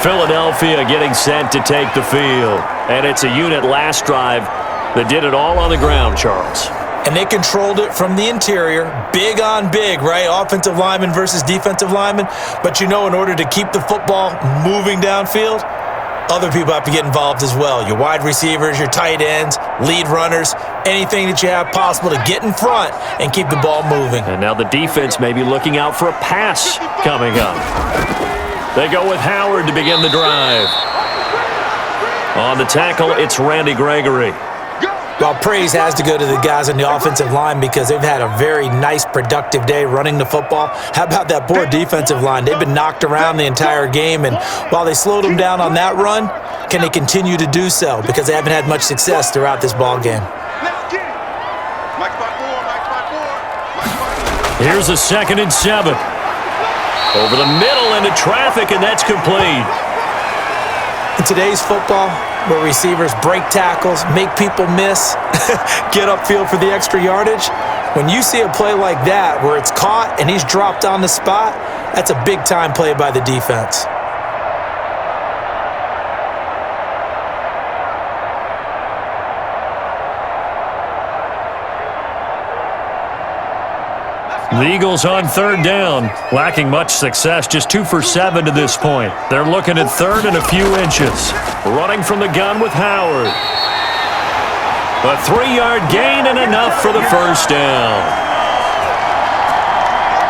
Philadelphia getting set to take the field. And it's a unit last drive that did it all on the ground, Charles. And they controlled it from the interior, big on big, right? Offensive lineman versus defensive lineman. But in order to keep the football moving downfield, other people have to get involved as well. Your wide receivers, your tight ends, lead runners, anything that you have possible to get in front and keep the ball moving. And now the defense may be looking out for a pass coming up. They go with Howard to begin the drive. On the tackle, it's Randy Gregory. Well, praise has to go to the guys on the offensive line because they've had a very nice, productive day running the football. How about that poor defensive line? They've been knocked around the entire game, and while they slowed them down on that run, can they continue to do so? Because they haven't had much success throughout this ball game. Here's a 2nd and 7. Over the middle into traffic, and that's complete. In today's football, where receivers break tackles, make people miss, get upfield for the extra yardage, when you see a play like that where it's caught and he's dropped on the spot, that's a big-time play by the defense. The Eagles on 3rd down, lacking much success, just 2 for 7 to this point. They're looking at 3rd and a few inches. Running from the gun with Howard. A 3-yard gain and enough for the 1st down.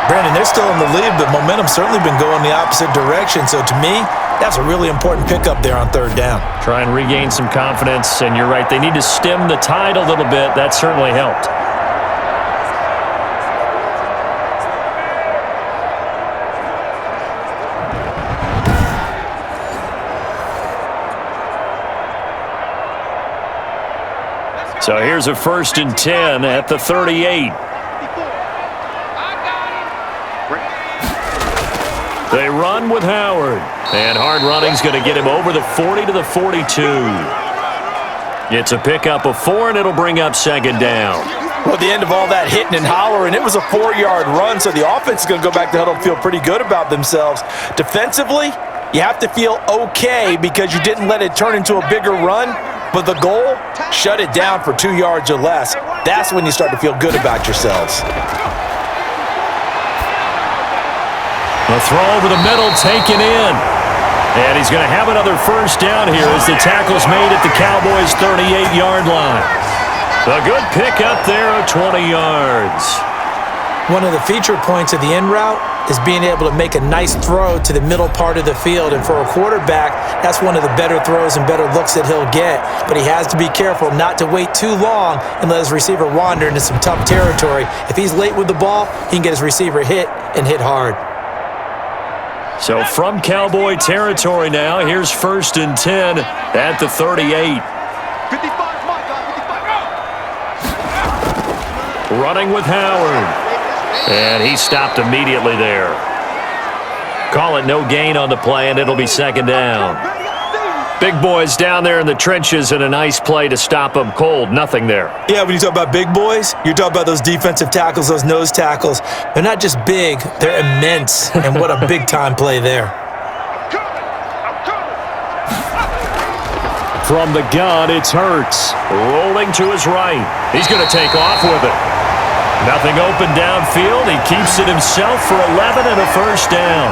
Brandon, they're still in the lead, but momentum's certainly been going the opposite direction. So to me, that's a really important pickup there on 3rd down. Try and regain some confidence, and you're right, they need to stem the tide a little bit. That certainly helped. So here's a 1st and 10 at the 38. They run with Howard. And hard running's going to get him over the 40 to the 42. It's a pickup of 4, and it'll bring up 2nd down. Well, at the end of all that hitting and hollering, it was a 4-yard run, so the offense is going to go back to huddle and feel pretty good about themselves. Defensively, you have to feel okay because you didn't let it turn into a bigger run. But the goal, shut it down for 2 yards or less. That's when you start to feel good about yourselves. A throw over the middle taken in. And he's going to have another 1st down here as the tackle's made at the Cowboys' 38-yard line. A good pickup there of 20 yards. One of the feature points of the in route is being able to make a nice throw to the middle part of the field. And for a quarterback, that's one of the better throws and better looks that he'll get. But he has to be careful not to wait too long and let his receiver wander into some tough territory. If he's late with the ball, he can get his receiver hit and hit hard. So from Cowboy territory now, here's 1st and 10 at the 38. Running with Howard. And he stopped immediately there. Call it no gain on the play, and it'll be 2nd down. Big boys down there in the trenches and a nice play to stop them cold. Nothing there. Yeah, when you talk about big boys, you're talking about those defensive tackles, those nose tackles. They're not just big, they're immense. And what a big-time play there. From the gun, it's Hurts. Rolling to his right. He's going to take off with it. Nothing open downfield. He keeps it himself for 11 and a first down.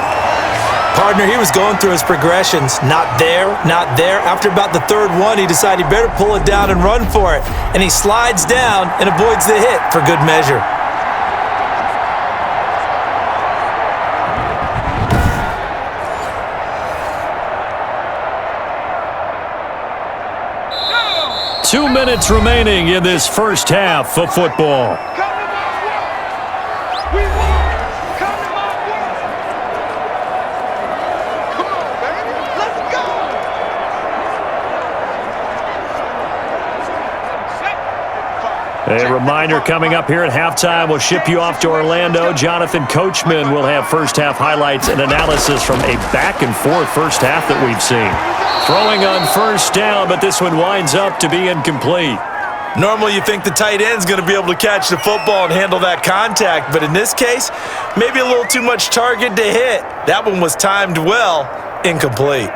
Partner, he was going through his progressions. Not there, not there. After about the third one, he decided he better pull it down and run for it. And he slides down and avoids the hit for good measure. No! 2 minutes remaining in this first half of football. A reminder coming up here at halftime. We'll ship you off to Orlando. Jonathan Coachman will have first-half highlights and analysis from a back-and-forth first half that we've seen. Throwing on first down, but this one winds up to be incomplete. Normally you think the tight end's going to be able to catch the football and handle that contact, but in this case, maybe a little too much target to hit. That one was timed well, incomplete.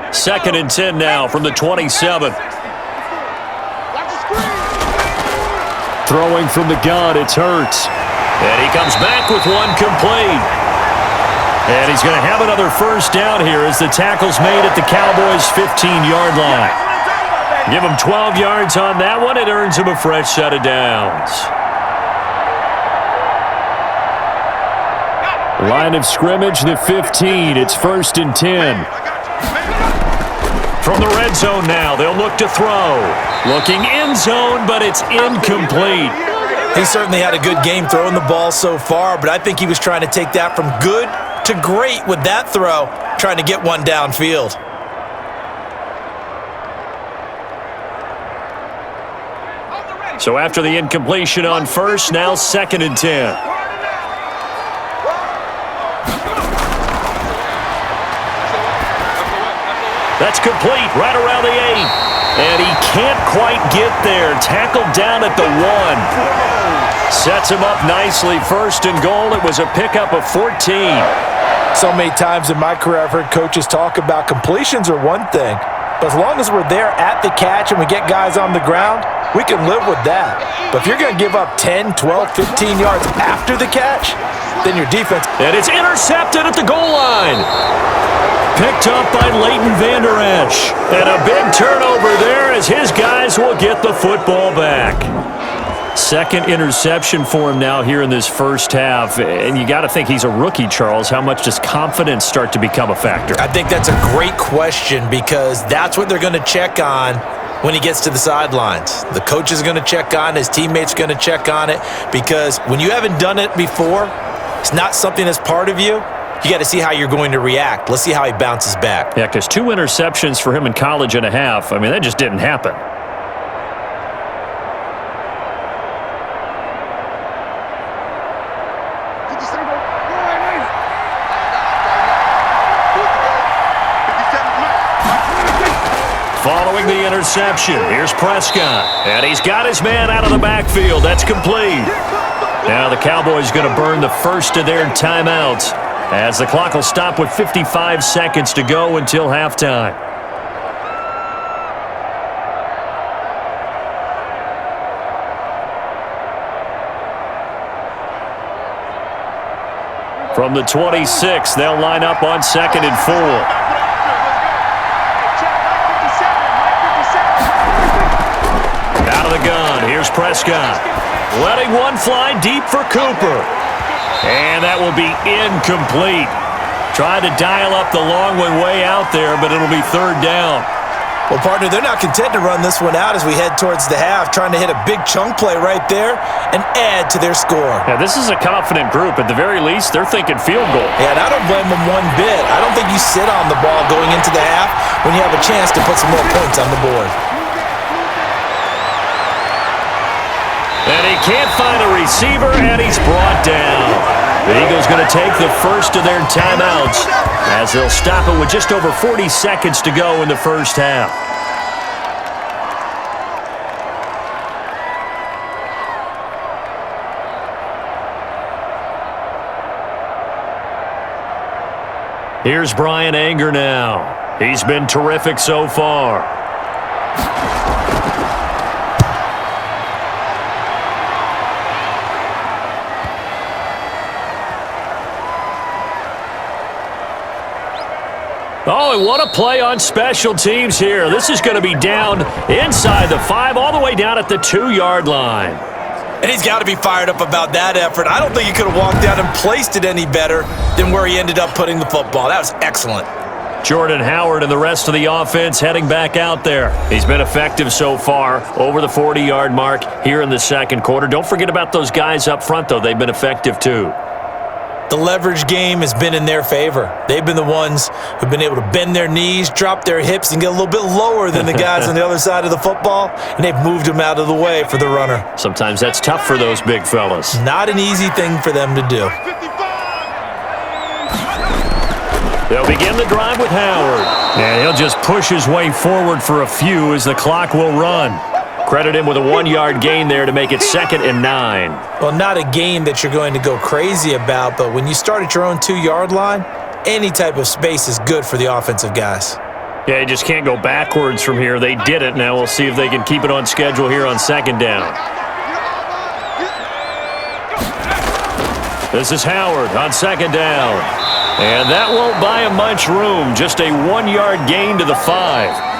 2nd and 10 now from the 27. Throwing from the gun, it's Hurts. And he comes back with one complete. And he's going to have another first down here as the tackle's made at the Cowboys' 15-yard line. Give him 12 yards on that one. It earns him a fresh set of downs. Line of scrimmage, the 15. It's 1st and 10. From the red zone now, they'll look to throw. Looking end zone, but it's incomplete. He certainly had a good game throwing the ball so far, but I think he was trying to take that from good to great with that throw, trying to get one downfield. So after the incompletion on first, now 2nd and 10. That's complete, right around the 8. And he can't quite get there. Tackled down at the 1. Sets him up nicely. 1st and goal. It was a pickup of 14. So many times in my career I've heard coaches talk about completions are one thing. But as long as we're there at the catch and we get guys on the ground, we can live with that. But if you're going to give up 10, 12, 15 yards after the catch, then your defense... And it's intercepted at the goal line. Picked up by Leighton Vander Esch. And a big turnover there as his guys will get the football back. 2nd interception for him now here in this first half. And you got to think he's a rookie, Charles. How much does confidence start to become a factor? I think that's a great question because that's what they're going to check on when he gets to the sidelines. The coach is going to check on, his teammates are going to check on it because when you haven't done it before, it's not something that's part of you. You got to see how you're going to react. Let's see how he bounces back. Yeah, because 2 interceptions for him in college and a half. I mean, that just didn't happen. Following the interception, here's Prescott. And he's got his man out of the backfield. That's complete. Now the Cowboys going to burn the first of their timeouts as the clock will stop with 55 seconds to go until halftime. From the 26, they'll line up on 2nd and 4. Out of the gun, here's Prescott. Letting one fly deep for Cooper. And that will be incomplete. Tried to dial up the long one way out there, but it'll be 3rd down. Well, partner, they're not content to run this one out as we head towards the half, trying to hit a big chunk play right there and add to their score. Yeah, this is a confident group. At the very least, they're thinking field goal. Yeah, and I don't blame them one bit. I don't think you sit on the ball going into the half when you have a chance to put some more points on the board. And he can't find a receiver, and he's brought down. The Eagles going to take the first of their timeouts as they'll stop it with just over 40 seconds to go in the first half. Here's Brian Anger now. He's been terrific so far. Oh, and what a play on special teams here. This is going to be down inside the 5, all the way down at the 2-yard line. And he's got to be fired up about that effort. I don't think he could have walked out and placed it any better than where he ended up putting the football. That was excellent. Jordan Howard and the rest of the offense heading back out there. He's been effective so far, over the 40-yard mark here in the second quarter. Don't forget about those guys up front, though. They've been effective, too. The leverage game has been in their favor. They've been the ones who've been able to bend their knees, drop their hips, and get a little bit lower than the guys on the other side of the football, and they've moved them out of the way for the runner. Sometimes that's tough for those big fellas. Not an easy thing for them to do. They'll begin the drive with Howard. And he'll just push his way forward for a few as the clock will run. Credit him with a 1-yard gain there to make it 2nd and 9. Well, not a gain that you're going to go crazy about, but when you start at your own 2-yard line, any type of space is good for the offensive guys. Yeah, you just can't go backwards from here. They did it. Now we'll see if they can keep it on schedule here on 2nd down. This is Howard on 2nd down. And that won't buy him much room. Just a 1-yard gain to the 5.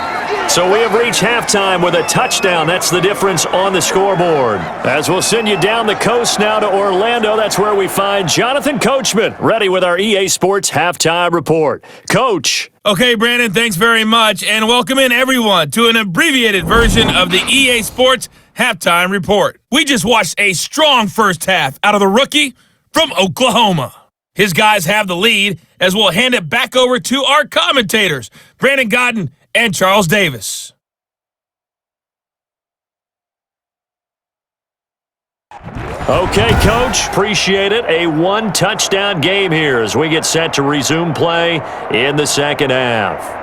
So we have reached halftime with a touchdown. That's the difference on the scoreboard. As we'll send you down the coast now to Orlando, that's where we find Jonathan Coachman, ready with our EA Sports Halftime Report. Coach. Okay, Brandon, thanks very much, and welcome in everyone to an abbreviated version of the EA Sports Halftime Report. We just watched a strong first half out of the rookie from Oklahoma. His guys have the lead as we'll hand it back over to our commentators, Brandon Godden and Charles Davis. Okay, Coach, appreciate it. A 1-touchdown game here as we get set to resume play in the second half.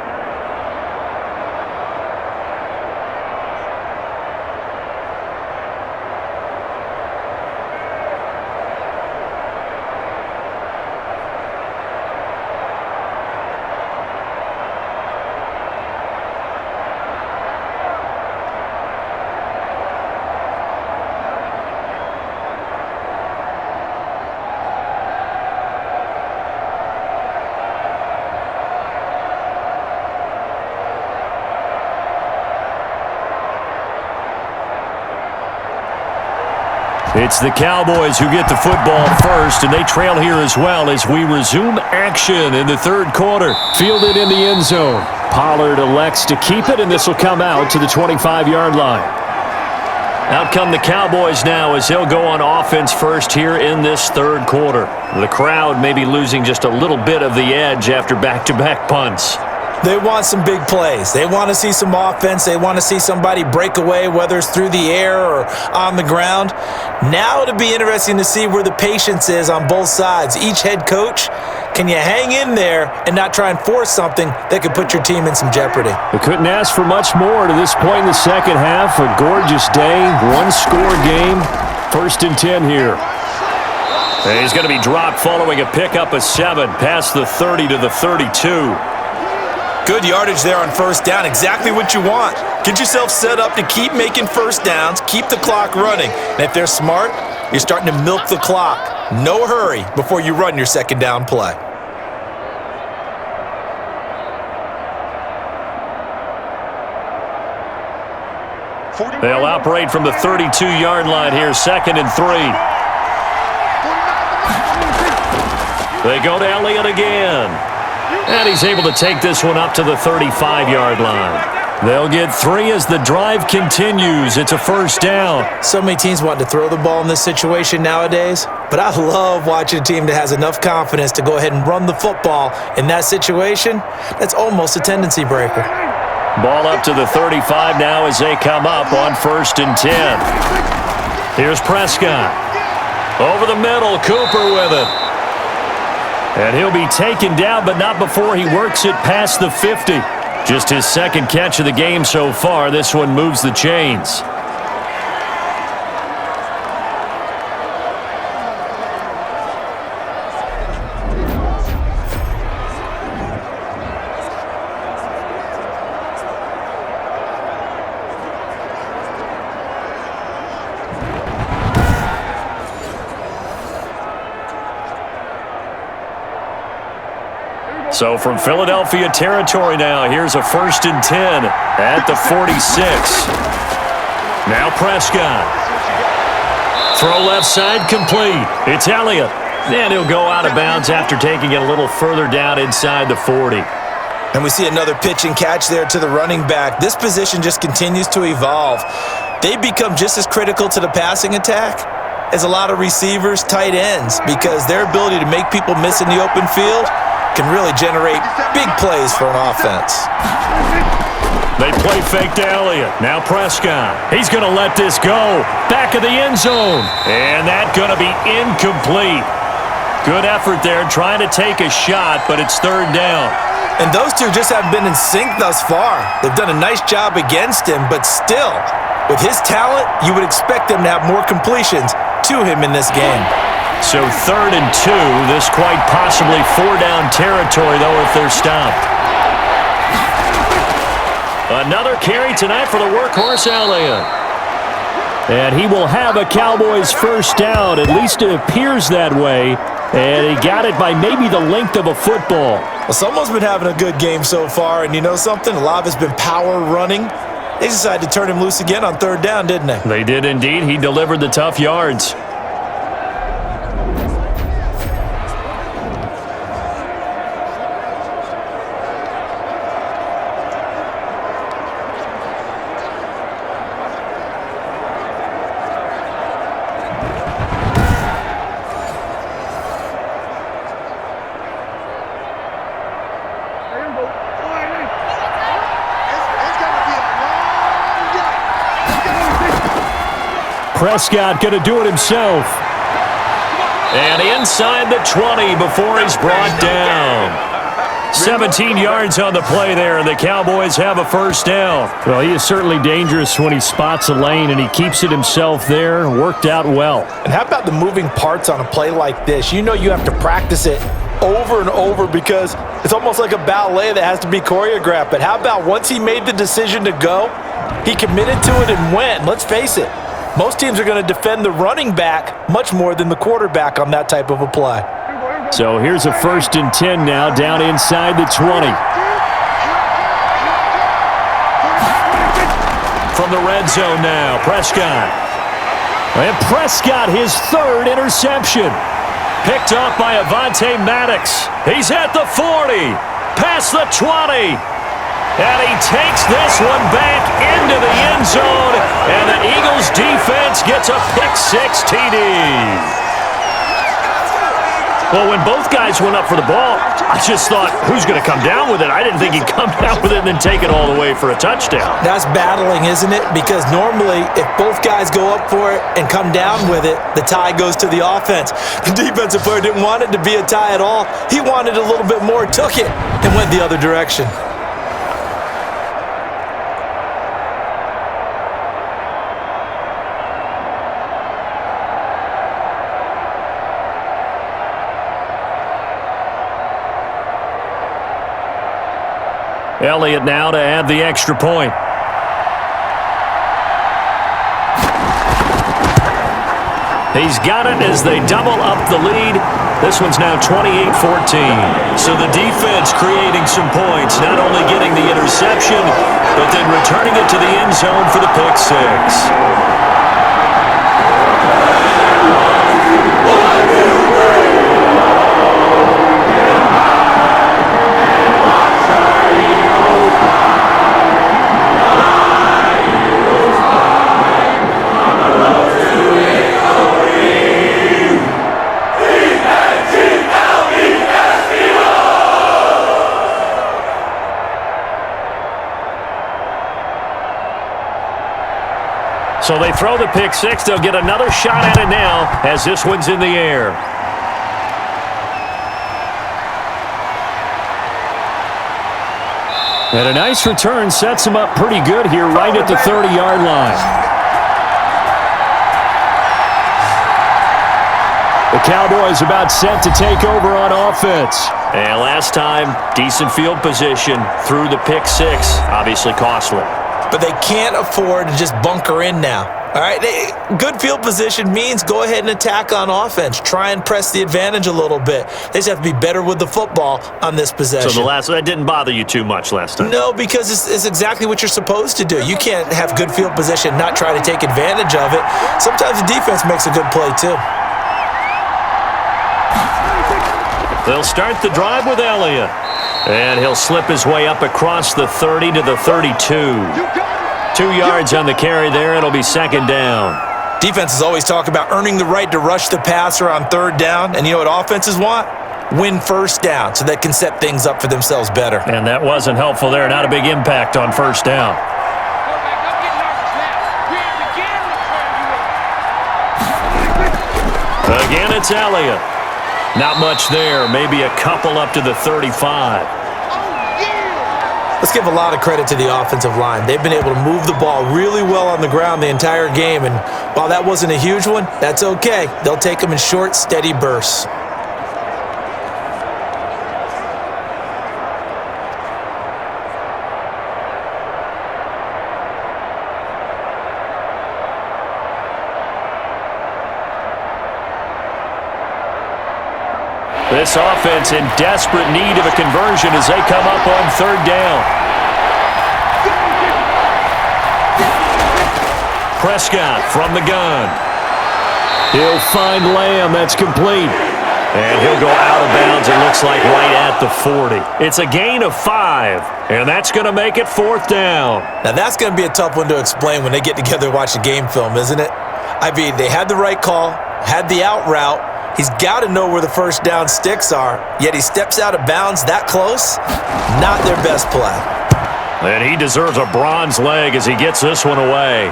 It's the Cowboys who get the football first, and they trail here as well as we resume action in the third quarter. Fielded in the end zone. Pollard elects to keep it, and this will come out to the 25-yard line. Out come the Cowboys now as they'll go on offense first here in this third quarter. The crowd may be losing just a little bit of the edge after back-to-back punts. They want some big plays. They want to see some offense. They want to see somebody break away, whether it's through the air or on the ground. Now it'll be interesting to see where the patience is on both sides. Each head coach, can you hang in there and not try and force something that could put your team in some jeopardy? We couldn't ask for much more to this point in the second half. A gorgeous day, one-score game. 1st and 10 here. And he's going to be dropped following a pickup of 7 past the 30 to the 32. Good yardage there on first down. Exactly what you want. Get yourself set up to keep making first downs, keep the clock running. And if they're smart, you're starting to milk the clock. No hurry before you run your second down play. They'll operate from the 32-yard line here, 2nd and 3. They go to Elliott again. And he's able to take this one up to the 35-yard line. They'll get 3 as the drive continues. It's a first down. So many teams want to throw the ball in this situation nowadays, but I love watching a team that has enough confidence to go ahead and run the football in that situation. That's almost a tendency breaker. Ball up to the 35 now as they come up on 1st and 10. Here's Prescott. Over the middle, Cooper with it. And he'll be taken down, but not before he works it past the 50. Just his second catch of the game so far. This one moves the chains. So from Philadelphia territory now, here's a 1st and 10 at the 46. Now Prescott. Throw left side complete. It's Elliott. And he'll go out of bounds after taking it a little further down inside the 40. And we see another pitch and catch there to the running back. This position just continues to evolve. They become just as critical to the passing attack as a lot of receivers, tight ends, because their ability to make people miss in the open field can really generate big plays for an offense. They play fake to Elliott. Now Prescott. He's going to let this go. Back of the end zone. And that's going to be incomplete. Good effort there trying to take a shot, but it's 3rd down. And those two just haven't been in sync thus far. They've done a nice job against him, but still, with his talent, you would expect them to have more completions to him in this game. So 3rd and 2. This quite possibly 4-down territory, though, if they're stopped. Another carry tonight for the workhorse Elliott. And he will have a Cowboys first down. At least it appears that way. And he got it by maybe the length of a football. Well, someone's been having a good game so far, and you know something? A lot of it's been power running. They decided to turn him loose again on 3rd down, didn't they? They did indeed. He delivered the tough yards. Prescott going to do it himself. And inside the 20 before he's brought down. 17 yards on the play there, and the Cowboys have a first down. Well, he is certainly dangerous when he spots a lane, and he keeps it himself there. Worked out well. And how about the moving parts on a play like this? You know you have to practice it over and over because it's almost like a ballet that has to be choreographed. But how about once he made the decision to go, he committed to it and went. Let's face it. Most teams are going to defend the running back much more than the quarterback on that type of a play. So here's a 1st and 10 now down inside the 20. From the red zone now, Prescott. And Prescott, his 3rd interception. Picked off by DeVonta Maddox. He's at the 40, past the 20. And he takes this one back into the end zone, and the Eagles defense gets a pick-6 TD. Well, when both guys went up for the ball, I just thought, who's going to come down with it? I didn't think he'd come down with it and then take it all the way for a touchdown. That's battling, isn't it? Because normally, if both guys go up for it and come down with it, the tie goes to the offense. The defensive player didn't want it to be a tie at all. He wanted a little bit more, took it, and went the other direction. Elliott now to add the extra point. He's got it as they double up the lead. This one's now 28-14. So the defense creating some points, not only getting the interception, but then returning it to the end zone for the pick-6. So they throw the pick six. They'll get another shot at it now as this one's in the air. And a nice return sets him up pretty good here right at the 30-yard line. The Cowboys about set to take over on offense. And last time, decent field position through the pick six. Obviously costly. But they can't afford to just bunker in now. All right, good field position means go ahead and attack on offense. Try and press the advantage a little bit. They just have to be better with the football on this possession. So that didn't bother you too much last time? No, because it's exactly what you're supposed to do. You can't have good field position, not try to take advantage of it. Sometimes the defense makes a good play too. They'll start the drive with Elliott. And he'll slip his way up across the 30 to the 32. 2 yards on the carry there. It'll be second down. Defenses always talk about earning the right to rush the passer on third down. And you know what offenses want? Win first down so they can set things up for themselves better. And that wasn't helpful there. Not a big impact on first down. Again, it's Elliott. Not much there. Maybe a couple up to the 35. Let's give a lot of credit to the offensive line. They've been able to move the ball really well on the ground the entire game. And while that wasn't a huge one, that's okay. They'll take them in short, steady bursts. This offense in desperate need of a conversion as they come up on third down. Prescott from the gun. He'll find Lamb. That's complete. And he'll go out of bounds, it looks like, right at the 40. It's a gain of 5, and that's going to make it fourth down. Now, that's going to be a tough one to explain when they get together and watch the game film, isn't it? I mean, they had the right call, had the out route. He's got to know where the first down sticks are, yet he steps out of bounds that close. Not their best play. And he deserves a bronze leg as he gets this one away.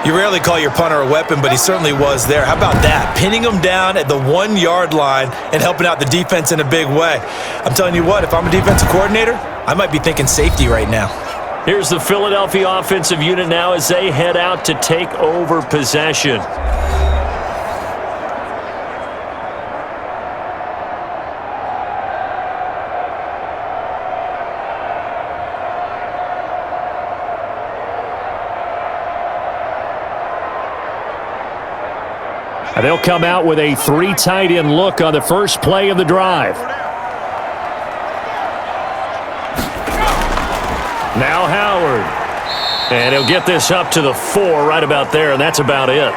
You rarely call your punter a weapon, but he certainly was there. How about that? Pinning him down at the 1 yard line and helping out the defense in a big way. I'm telling you what, if I'm a defensive coordinator, I might be thinking safety right now. Here's the Philadelphia offensive unit now as they head out to take over possession. They'll come out with a 3 tight end look on the first play of the drive. Now Howard. And he'll get this up to the 4 right about there, and that's about it.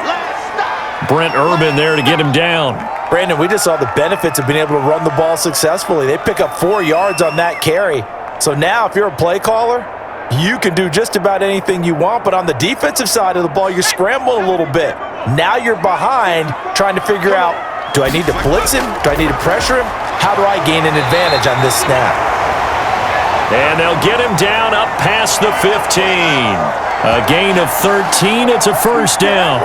Brent Urban there to get him down. Brandon, we just saw the benefits of being able to run the ball successfully. They pick up 4 yards on that carry. So now if you're a play caller, you can do just about anything you want, but on the defensive side of the ball, you're scrambling a little bit. Now you're behind trying to figure out, do I need to blitz him? Do I need to pressure him? How do I gain an advantage on this snap? And they'll get him down up past the 15. A gain of 13. It's a first down.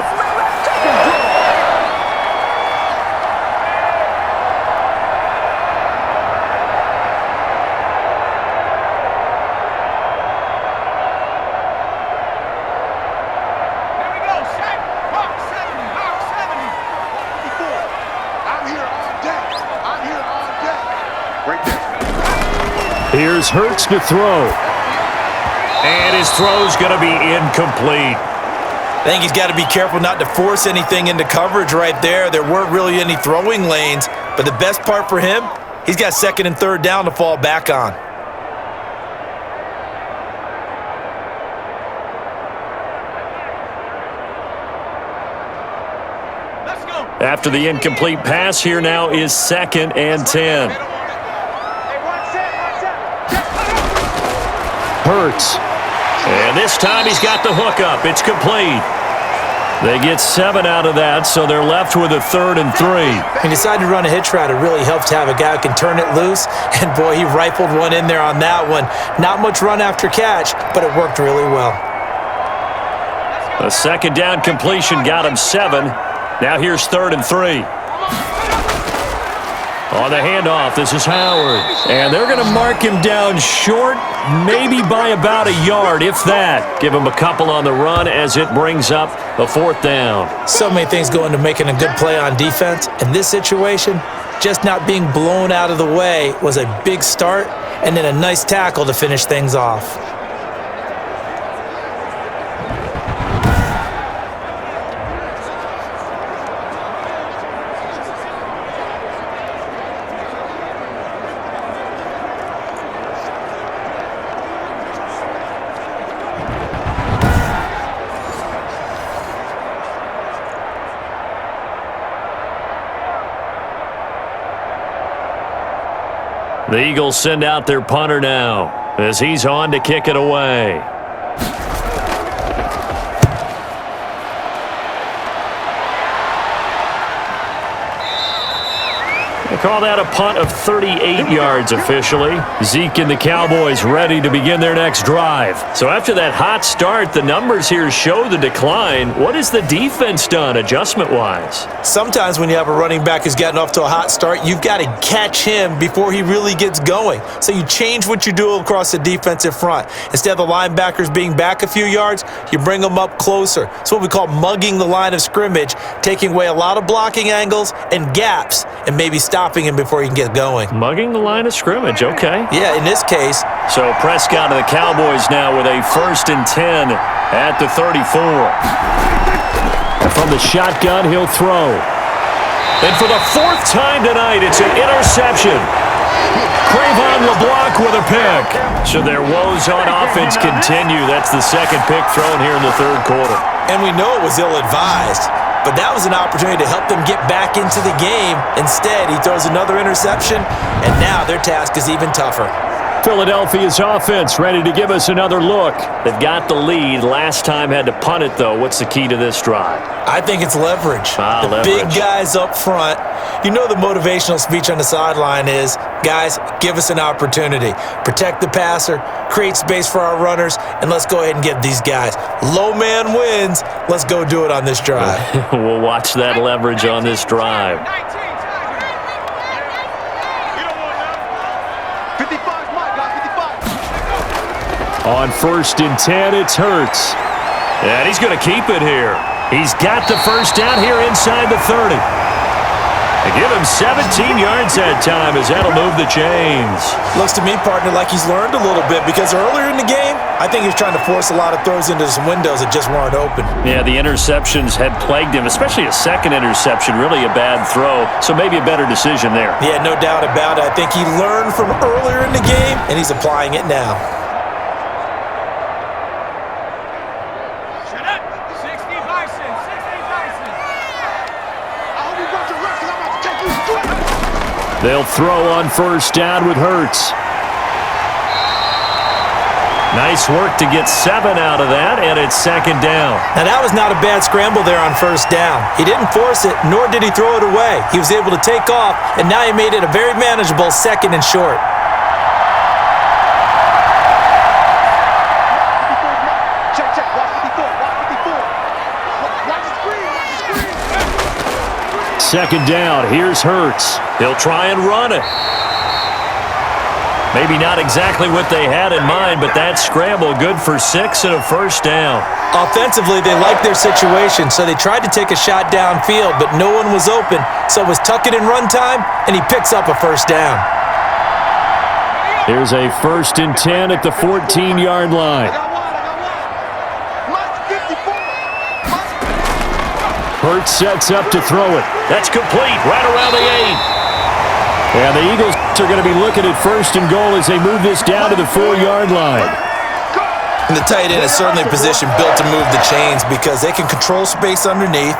Here's Hurts to throw. And his throw's going to be incomplete. I think he's got to be careful not to force anything into coverage right there. There weren't really any throwing lanes, but the best part for him, he's got second and third down to fall back on. After the incomplete pass, here now is 2nd and 10. Hurts. And this time he's got the hookup. It's complete. They get 7 out of that, so they're left with a 3rd and 3. He decided to run a hitch route. It really helps to have a guy who can turn it loose. And, boy, he rifled one in there on that one. Not much run after catch, but it worked really well. A 2nd down completion got him 7. Now here's 3rd and 3. On the handoff, this is Howard. And they're going to mark him down short, maybe by about a yard, if that. Give him a couple on the run as it brings up a 4th down. So many things go into making a good play on defense. In this situation, just not being blown out of the way was a big start, and then a nice tackle to finish things off. The Eagles send out their punter now as he's on to kick it away. They call that a punt of 38 yards officially. Zeke and the Cowboys ready to begin their next drive. So after that hot start, the numbers here show the decline. What has the defense done adjustment-wise? Sometimes when you have a running back who's gotten off to a hot start, you've got to catch him before he really gets going. So you change what you do across the defensive front. Instead of the linebackers being back a few yards, you bring them up closer. It's what we call mugging the line of scrimmage, taking away a lot of blocking angles and gaps and maybe stopping him before he can get going. Mugging the line of scrimmage, okay. Yeah, in this case. So Prescott and the Cowboys now with a 1st and 10 at the 34. From the shotgun, he'll throw. And for the 4th time tonight, it's an interception. Crayvon LeBlanc with a pick. So their woes on offense continue. That's the 2nd pick thrown here in the 3rd quarter. And we know it was ill-advised, but that was an opportunity to help them get back into the game. Instead, he throws another interception, and now their task is even tougher. Philadelphia's offense ready to give us another look. They've got the lead. Last time had to punt it, though. What's the key to this drive? I think it's leverage. Leverage. Big guys up front. You know the motivational speech on the sideline is, guys, give us an opportunity. Protect the passer, create space for our runners, and let's go ahead and get these guys. Low man wins. Let's go do it on this drive. We'll watch that leverage on this drive. On 1st and 10, it's Hurts. And he's going to keep it here. He's got the 1st down here inside the 30. They give him 17 yards that time as that'll move the chains. Looks to me, partner, like he's learned a little bit because earlier in the game, I think he was trying to force a lot of throws into some windows that just weren't open. Yeah, the interceptions had plagued him, especially a 2nd interception, really a bad throw. So maybe a better decision there. Yeah, no doubt about it. I think he learned from earlier in the game, and he's applying it now. They'll throw on 1st down with Hurts. Nice work to get 7 out of that, and it's 2nd down. Now, that was not a bad scramble there on 1st down. He didn't force it, nor did he throw it away. He was able to take off, and now he made it a very manageable 2nd and short. Second down, here's Hurts. He'll try and run it. Maybe not exactly what they had in mind, but that scramble good for 6 and a 1st down. Offensively, they liked their situation, so they tried to take a shot downfield, but no one was open, so it was tuck it in run time, and he picks up a 1st down. Here's a 1st and 10 at the 14-yard line. Hurts sets up to throw it. That's complete right around the 8. And the Eagles are going to be looking at 1st and goal as they move this down to the 4-yard line. And the tight end is certainly a position built to move the chains because they can control space underneath.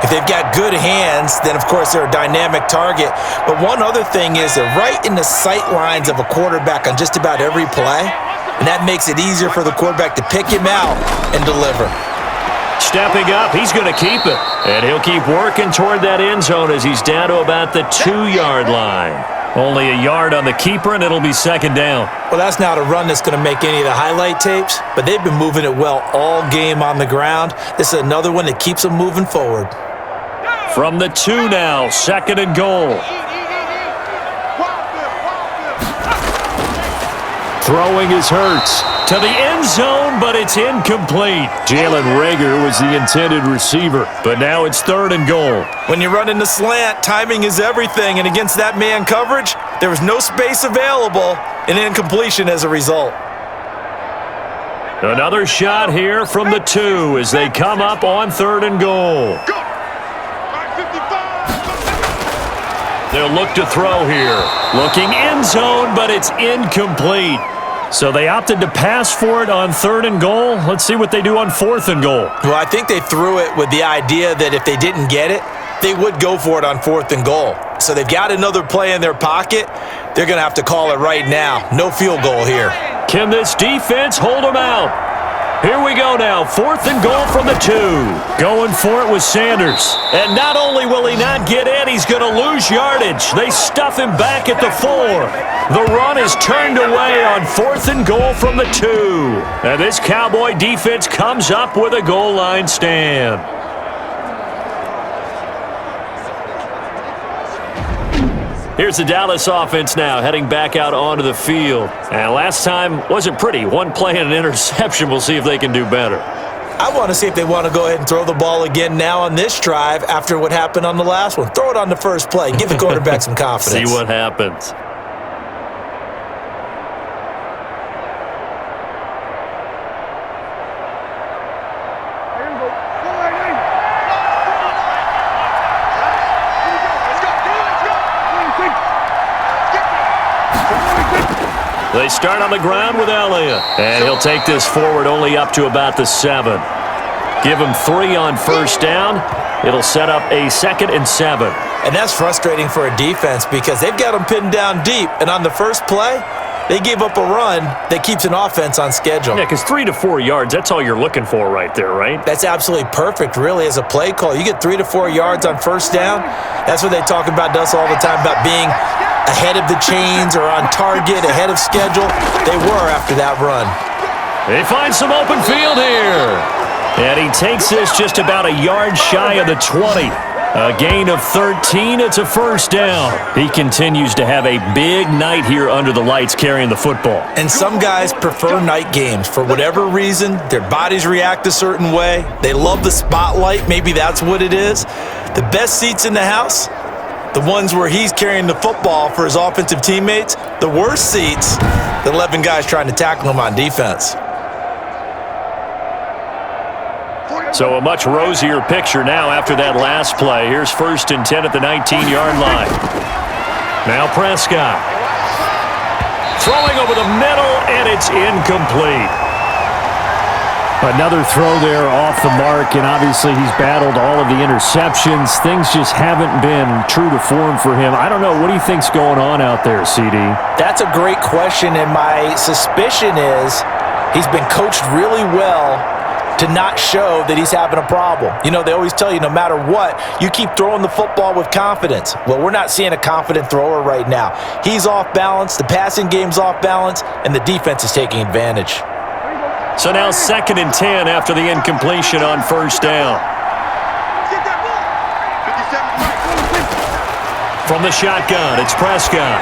If they've got good hands, then of course they're a dynamic target. But one other thing is they're right in the sight lines of a quarterback on just about every play. And that makes it easier for the quarterback to pick him out and deliver. Stepping up, he's going to keep it. And he'll keep working toward that end zone as he's down to about the 2-yard line. Only a yard on the keeper, and it'll be second down. Well, that's not a run that's going to make any of the highlight tapes, but they've been moving it well all game on the ground. This is another one that keeps them moving forward. From the 2 now, second and goal. Throwing is Hurts to the end zone, but it's incomplete. Jalen Reagor was the intended receiver, but now it's third and goal. When you run in the slant, timing is everything, and against that man coverage, there was no space available, and incompletion as a result. Another shot here from the 2 as they come up on third and goal. They'll look to throw here. Looking end zone, but it's incomplete. So they opted to pass for it on third and goal. Let's see what they do on fourth and goal. Well, I think they threw it with the idea that if they didn't get it, they would go for it on fourth and goal. So they've got another play in their pocket. They're going to have to call it right now. No field goal here. Can this defense hold them out? Here we go now, fourth and goal from the 2. Going for it with Sanders. And not only will he not get in, he's going to lose yardage. They stuff him back at the 4. The run is turned away on fourth and goal from the 2. And this Cowboy defense comes up with a goal line stand. Here's the Dallas offense now, heading back out onto the field. And last time wasn't pretty. One play and an interception. We'll see if they can do better. I want to see if they want to go ahead and throw the ball again now on this drive after what happened on the last one. Throw it on the first play. Give the quarterback some confidence. See what happens. They start on the ground with Elliott, and he'll take this forward only up to about the 7. Give him 3 on first down. It'll set up a 2nd and 7. And that's frustrating for a defense because they've got them pinned down deep, and on the first play, they gave up a run that keeps an offense on schedule. Yeah, because 3 to 4 yards, that's all you're looking for right there, right? That's absolutely perfect, really, as a play call. You get 3 to 4 yards on first down. That's what they talk about us all the time, about being ahead of the chains or on target, ahead of schedule. They were after that run. They find some open field here. And he takes this just about a yard shy of the 20. A gain of 13. It's a first down. He continues to have a big night here under the lights carrying the football. And some guys prefer night games. For whatever reason, their bodies react a certain way. They love the spotlight. Maybe that's what it is. The best seats in the house, the ones where he's carrying the football for his offensive teammates. The worst seats, the 11 guys trying to tackle him on defense. So a much rosier picture now after that last play. Here's 1st and 10 at the 19-yard line. Now Prescott. Throwing over the middle, and it's incomplete. Another throw there off the mark, and obviously he's battled all of the interceptions. Things just haven't been true to form for him. I don't know. What do you think's going on out there, CD? That's a great question, and my suspicion is he's been coached really well to not show that he's having a problem. You know, they always tell you no matter what, you keep throwing the football with confidence. Well, we're not seeing a confident thrower right now. He's off balance, the passing game's off balance, and the defense is taking advantage. So now 2nd and 10 after the incompletion on first down. From the shotgun, it's Prescott.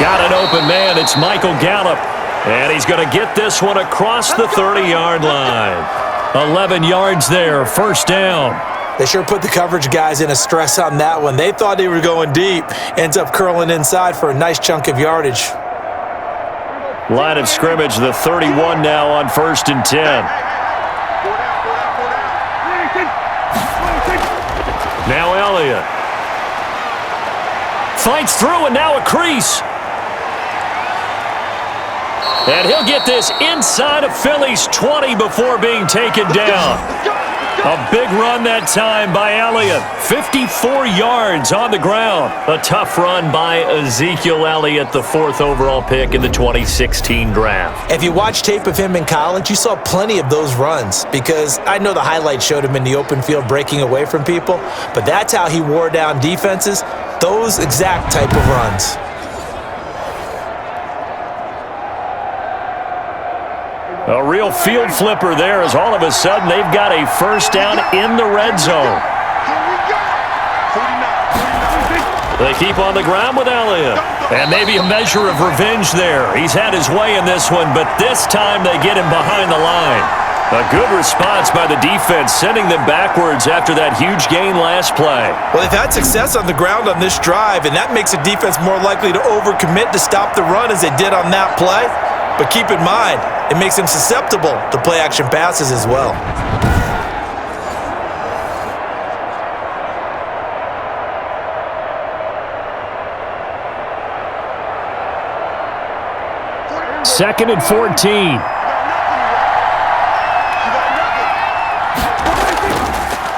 Got an open man, it's Michael Gallup. And he's going to get this one across the 30-yard line. 11 yards there, first down. They sure put the coverage guys in a stress on that one. They thought they were going deep. Ends up curling inside for a nice chunk of yardage. Line of scrimmage, the 31 now on 1st and 10. Now Elliott. Fights through, and now a crease. And he'll get this inside of Philly's 20 before being taken down. A big run that time by Elliott. 54 yards on the ground. A tough run by Ezekiel Elliott, the 4th overall pick in the 2016 draft. If you watch tape of him in college, you saw plenty of those runs because I know the highlights showed him in the open field breaking away from people, but that's how he wore down defenses, those exact type of runs. A real field flipper there as all of a sudden they've got a first down in the red zone. They keep on the ground with Elliott. And maybe a measure of revenge there. He's had his way in this one, but this time they get him behind the line. A good response by the defense, sending them backwards after that huge gain last play. Well, they've had success on the ground on this drive, and that makes a defense more likely to overcommit to stop the run as they did on that play. But keep in mind, it makes them susceptible to play-action passes as well. Second and 14.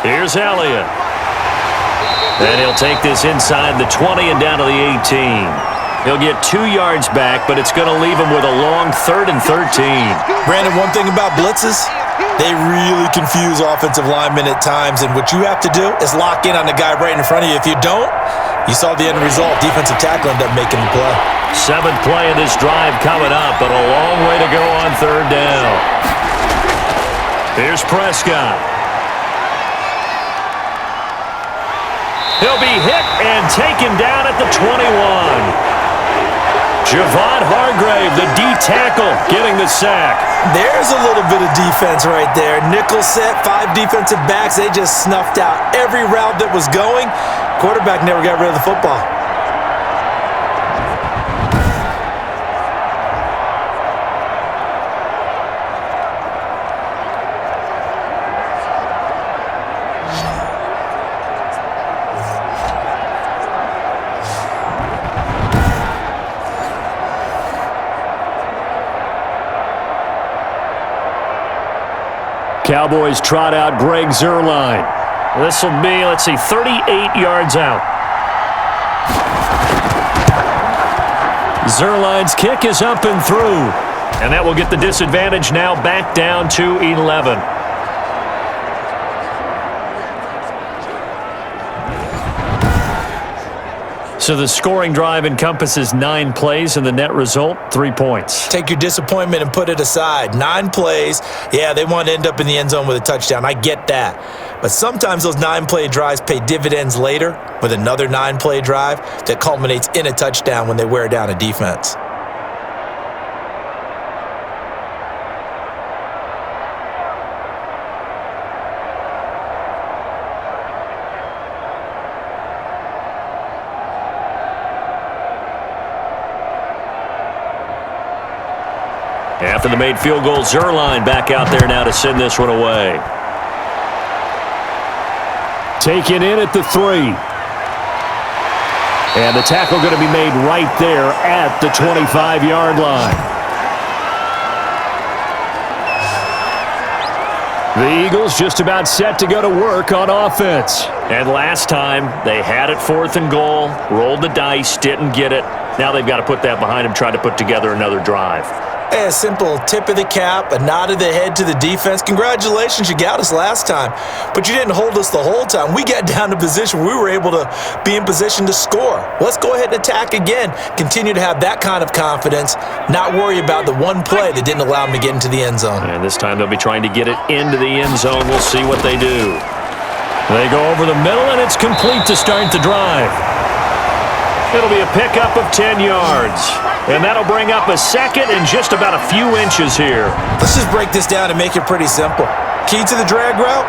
Here's Elliott. And he'll take this inside the 20 and down to the 18. He'll get 2 yards back, but it's going to leave him with a long 3rd and 13. Brandon, one thing about blitzes, they really confuse offensive linemen at times, and what you have to do is lock in on the guy right in front of you. If you don't, you saw the end result. Defensive tackle ended up making the play. 7th play of this drive coming up, but a long way to go on 3rd down. Here's Prescott. He'll be hit and taken down at the 21. Javon Hargrave, the D tackle, getting the sack. There's a little bit of defense right there. Nickel set, 5 defensive backs. They just snuffed out every route that was going. Quarterback never got rid of the football. Cowboys trot out Greg Zuerlein. This will be, 38 yards out. Zuerlein's kick is up and through. And that will get the disadvantage now back down to 11. So the scoring drive encompasses 9 plays, and the net result, 3 points. Take your disappointment and put it aside. 9 plays, yeah, they want to end up in the end zone with a touchdown. I get that. But sometimes those 9-play drives pay dividends later with another 9-play drive that culminates in a touchdown when they wear down a defense. After the made field goal, Zuerlein back out there now to send this one away. Taken in at the 3. And the tackle going to be made right there at the 25-yard line. The Eagles just about set to go to work on offense. And last time, they had it 4th and goal, rolled the dice, didn't get it. Now they've got to put that behind them, try to put together another drive. A simple tip of the cap, a nod of the head to the defense. Congratulations, you got us last time. But you didn't hold us the whole time. We got down to position where we were able to be in position to score. Let's go ahead and attack again. Continue to have that kind of confidence, not worry about the one play that didn't allow them to get into the end zone. And this time they'll be trying to get it into the end zone. We'll see what they do. They go over the middle, and it's complete to start the drive. It'll be a pickup of 10 yards. And that'll bring up a second and just about a few inches here. Let's just break this down and make it pretty simple. Key to the drag route,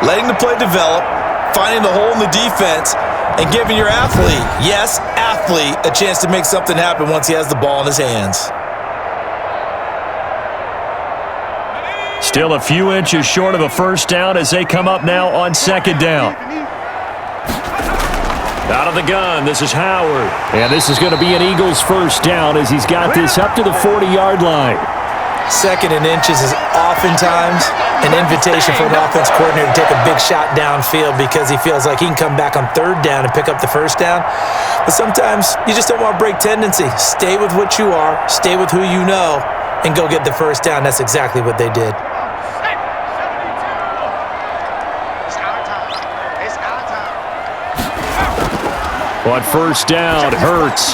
letting the play develop, finding the hole in the defense, and giving your athlete, yes, athlete, a chance to make something happen once he has the ball in his hands. Still a few inches short of a first down as they come up now on 2nd down. Out of the gun, this is Howard. And this is going to be an Eagles first down as he's got this up to the 40-yard line. 2nd and inches is oftentimes An invitation for an offense coordinator to take a big shot downfield because he feels like he can come back on third down and pick up the first down. But sometimes you just don't want to break tendency. Stay with what you are, stay with who you know, and go get the first down. That's exactly what they did. On first down, Hurts.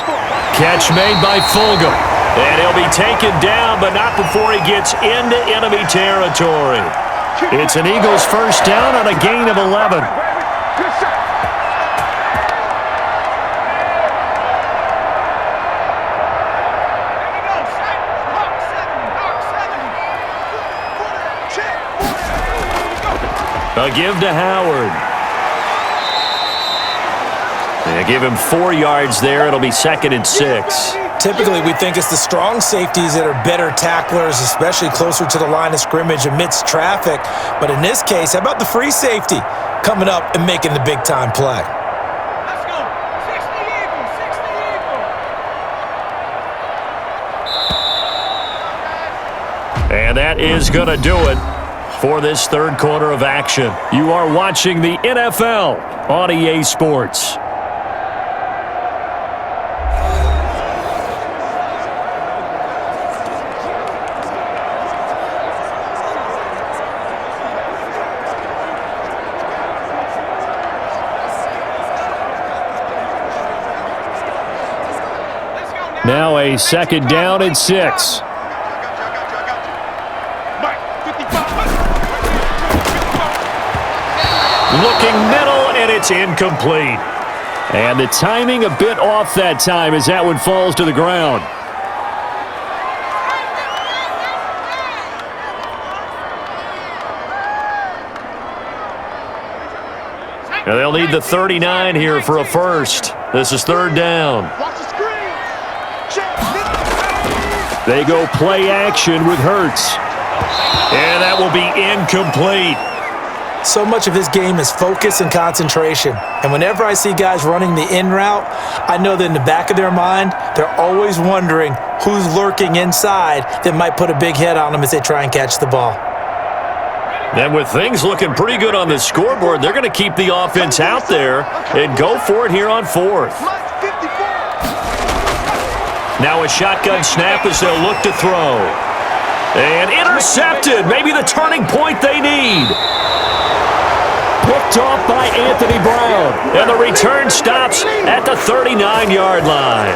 Catch made by Fulgham. And he'll be taken down, but not before he gets into enemy territory. It's an Eagles first down on a gain of 11. A give to Howard. They give him 4 yards there. It'll be 2nd and 6. Typically, we think it's the strong safeties that are better tacklers, especially closer to the line of scrimmage amidst traffic. But in this case, how about the free safety coming up and making the big-time play? Let's go. 60 Eagles, 60 Eagles. And that is going to do it for this third quarter of action. You are watching the NFL on EA Sports. Now a 2nd down and 6. Looking middle, and it's incomplete. And the timing a bit off that time as that one falls to the ground. Now they'll need the 39 here for a first. This is 3rd down. They go play action with Hurts. And that will be incomplete. So much of his game is focus and concentration. And whenever I see guys running the in route, I know that in the back of their mind, they're always wondering who's lurking inside that might put a big hit on them as they try and catch the ball. And with things looking pretty good on the scoreboard, they're going to keep the offense out there and go for it here on 4th. Now a shotgun snap as they'll look to throw. And intercepted. Maybe the turning point they need. Picked off by Anthony Brown. And the return stops at the 39-yard line.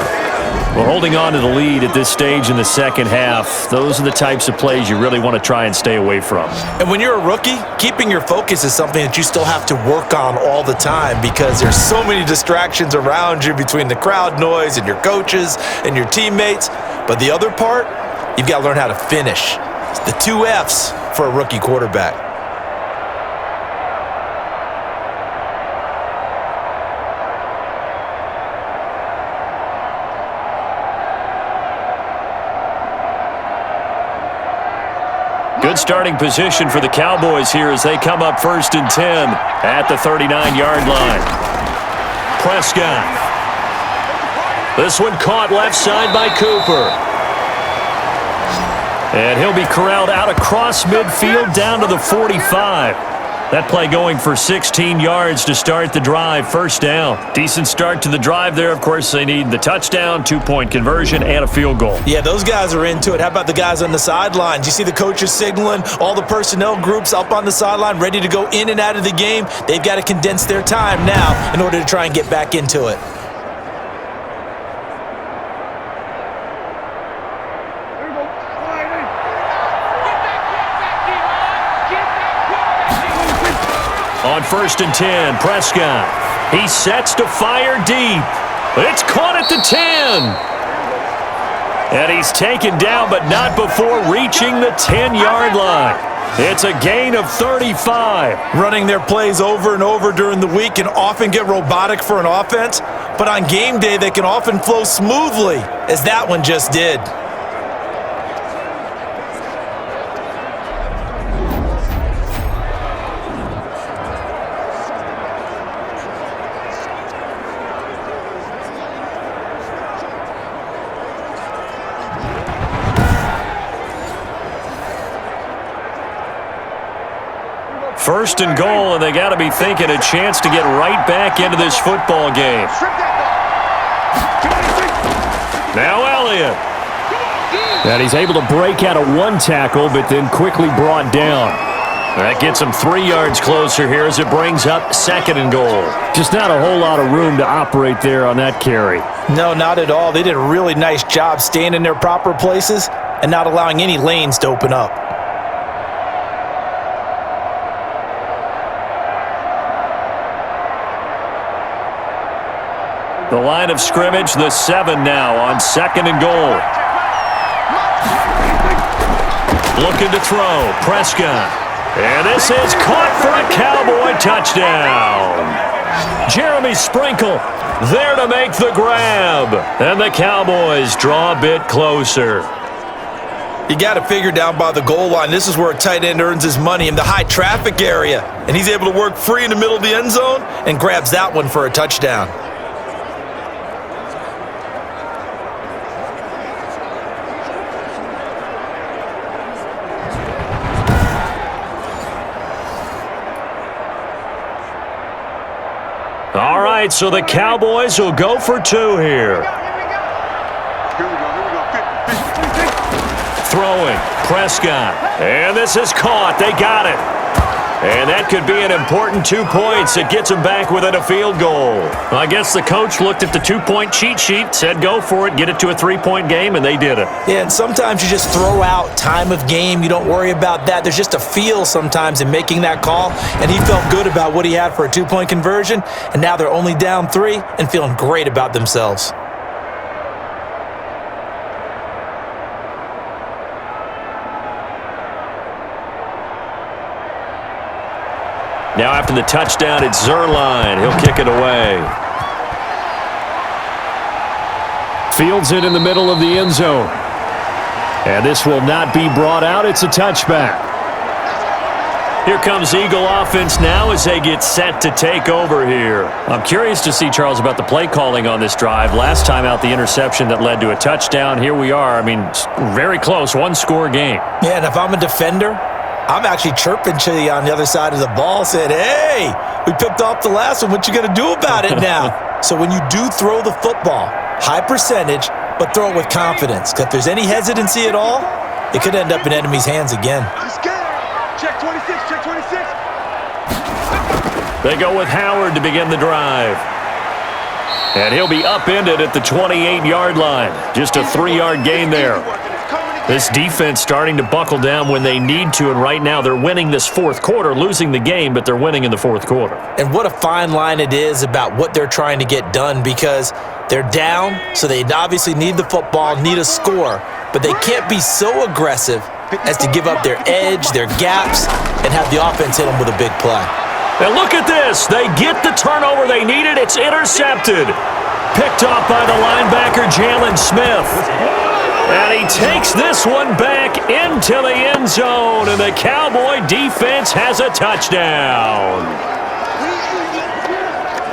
Well, holding on to the lead at this stage in the second half, those are the types of plays you really want to try and stay away from. And when you're a rookie, keeping your focus is something that you still have to work on all the time because there's so many distractions around you between the crowd noise and your coaches and your teammates. But the other part, you've got to learn how to finish. It's the 2 F's for a rookie quarterback. Good starting position for the Cowboys here as they come up 1st and 10 at the 39-yard line. Prescott. This one caught left side by Cooper. And he'll be corralled out across midfield down to the 45. That play going for 16 yards to start the drive. 1st down. Decent start to the drive there. Of course, they need the touchdown, 2-point conversion, and a field goal. Yeah, those guys are into it. How about the guys on the sidelines? You see the coaches signaling, all the personnel groups up on the sideline ready to go in and out of the game. They've got to condense their time now in order to try and get back into it. On 1st and 10, Prescott. He sets to fire deep. It's caught at the 10. And he's taken down, but not before reaching the 10-yard line. It's a gain of 35. Running their plays over and over during the week can often get robotic for an offense, but on game day, they can often flow smoothly, as that one just did. First and goal, and they got to be thinking a chance to get right back into this football game. Now Elliott. And he's able to break out of one tackle, but then quickly brought down. That gets him 3 yards closer here as it brings up second and goal. Just not a whole lot of room to operate there on that carry. No, not at all. They did a really nice job staying in their proper places and not allowing any lanes to open up. The line of scrimmage, the 7 now on second and goal. Looking to throw, Prescott. And this is caught for a Cowboy touchdown. Jeremy Sprinkle there to make the grab. And the Cowboys draw a bit closer. You got to figure down by the goal line. This is where a tight end earns his money in the high traffic area. And he's able to work free in the middle of the end zone and grabs that one for a touchdown. All right, so the Cowboys will go for 2 here. Throwing, Prescott. And this is caught. They got it. And that could be an important 2 points. It gets them back within a field goal. I guess the coach looked at the 2-point cheat sheet, said go for it, get it to a 3-point game, and they did it. Yeah, and sometimes you just throw out time of game. You don't worry about that. There's just a feel sometimes in making that call, and he felt good about what he had for a 2-point conversion, and now they're only down 3 and feeling great about themselves. Now after the touchdown, it's Zuerlein. He'll kick it away. Fields it in the middle of the end zone. And this will not be brought out. It's a touchback. Here comes Eagle offense now as they get set to take over here. I'm curious to see, Charles, about the play calling on this drive. Last time out, the interception that led to a touchdown. Here we are. I mean, very close, 1-score game. Yeah, and if I'm a defender, I'm actually chirping to you on the other side of the ball, saying, hey, we picked off the last one. What you going to do about it now? So when you do throw the football, high percentage, but throw it with confidence. Because if there's any hesitancy at all, it could end up in enemy's hands again. Check 26, check 26. They go with Howard to begin the drive. And he'll be upended at the 28-yard line. Just a 3-yard gain there. This defense starting to buckle down when they need to, and right now they're winning this fourth quarter, losing the game, but they're winning in the fourth quarter. And what a fine line it is about what they're trying to get done, because they're down, so they obviously need the football, need a score, but they can't be so aggressive as to give up their edge, their gaps, and have the offense hit them with a big play. And look at this. They get the turnover they needed. It's intercepted. Picked off by the linebacker, Jalen Smith. And he takes this one back into the end zone, and the Cowboy defense has a touchdown.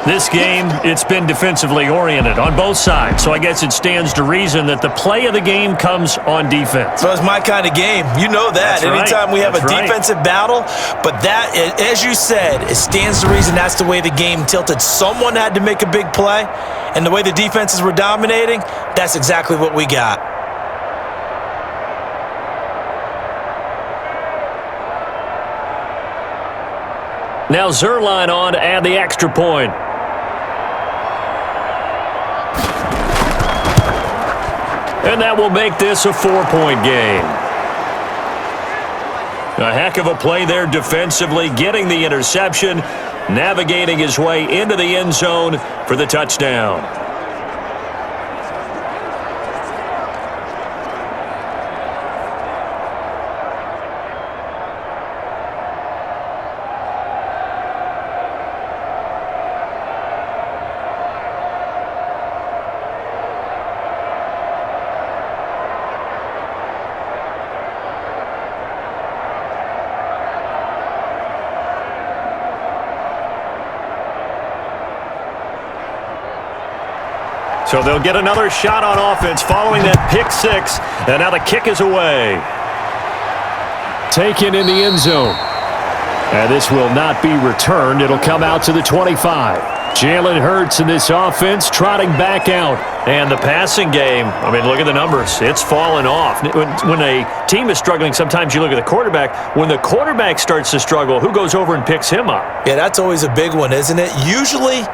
This game, it's been defensively oriented on both sides, so I guess it stands to reason that the play of the game comes on defense. So it's my kind of game. You know that. That's right. Anytime we have That's a right. defensive battle, but that, as you said, it stands to reason that's the way the game tilted. Someone had to make a big play, and the way the defenses were dominating, that's exactly what we got. Now Zuerlein on to add the extra point. And that will make this a 4-point game. A heck of a play there defensively, getting the interception, navigating his way into the end zone for the touchdown. So they'll get another shot on offense following that pick six. And now the kick is away. Taken in the end zone. And this will not be returned. It'll come out to the 25. Jalen Hurts in this offense trotting back out. And the passing game, I mean, look at the numbers. It's fallen off. When a team is struggling, sometimes you look at the quarterback. When the quarterback starts to struggle, who goes over and picks him up? Yeah, that's always a big one, isn't it? Usually,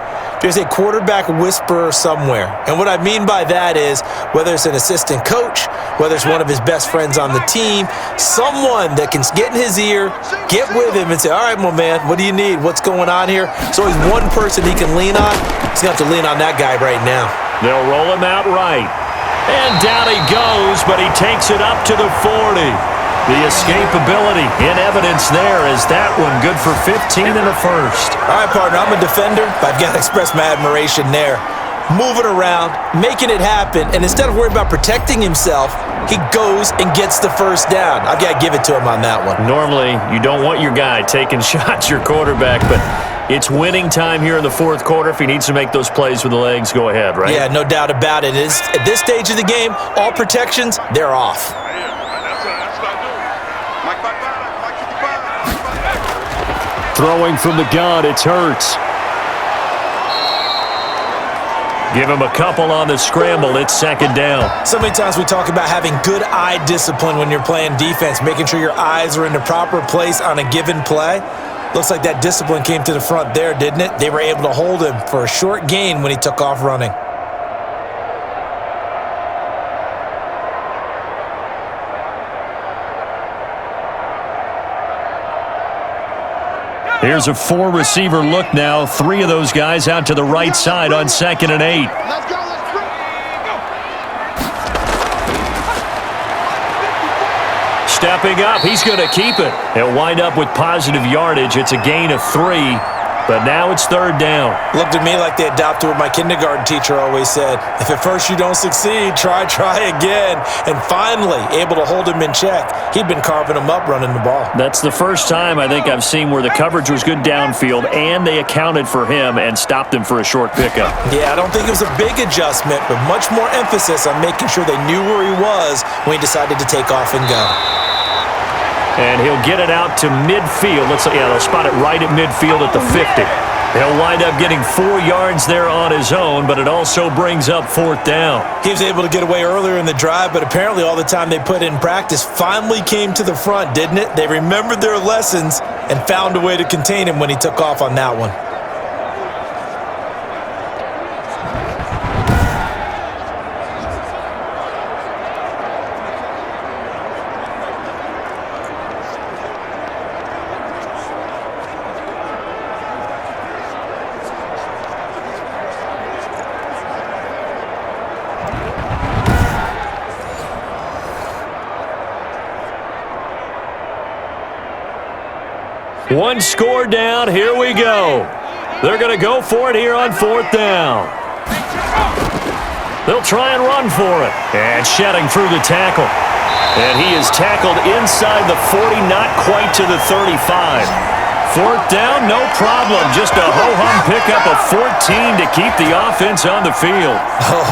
there's a quarterback whisperer somewhere. And what I mean by that is whether it's an assistant coach, whether it's one of his best friends on the team, someone that can get in his ear, get with him and say, all right, my man, what do you need? What's going on here? So he's one person he can lean on. He's going to have to lean on that guy right now. They'll roll him out right. And down he goes, but he takes it up to the 40. The escapability in evidence there is that one good for 15 in the first. All right, partner, I'm a defender, but I've got to express my admiration there. Moving around, making it happen, and instead of worrying about protecting himself, he goes and gets the first down. I've got to give it to him on that one. Normally, you don't want your guy taking shots, your quarterback, but it's winning time here in the fourth quarter. If he needs to make those plays with the legs, go ahead, right? Yeah, no doubt about it. At this stage of the game, all protections, they're off. Throwing from the gun, it's Hurts. Give him a couple on the scramble. It's second down. So many times we talk about having good eye discipline when you're playing defense, making sure your eyes are in the proper place on a given play. Looks like that discipline came to the front there, didn't it? They were able to hold him for a short gain when he took off running. Here's a four-receiver look now. Three of those guys out to the right side on 2nd and 8. Let's go. Stepping up, he's going to keep it. He'll wind up with positive yardage. It's a gain of 3, but now it's third down. Looked at me like they adopted what my kindergarten teacher always said. If at first you don't succeed, try again. And finally, able to hold him in check. He'd been carving him up running the ball. That's the first time I think I've seen where the coverage was good downfield and they accounted for him and stopped him for a short pickup. Yeah, I don't think it was a big adjustment, but much more emphasis on making sure they knew where he was when he decided to take off and go. And he'll get it out to midfield. They'll spot it right at midfield at the 50. He'll wind up getting 4 yards there on his own, but it also brings up fourth down. He was able to get away earlier in the drive, but apparently all the time they put in practice finally came to the front, didn't it? They remembered their lessons and found a way to contain him when he took off on that one. One score down, here we go. They're going to go for it here on fourth down. They'll try and run for it. And shedding through the tackle. And he is tackled inside the 40, not quite to the 35. Fourth down, no problem. Just a ho-hum pickup of 14 to keep the offense on the field.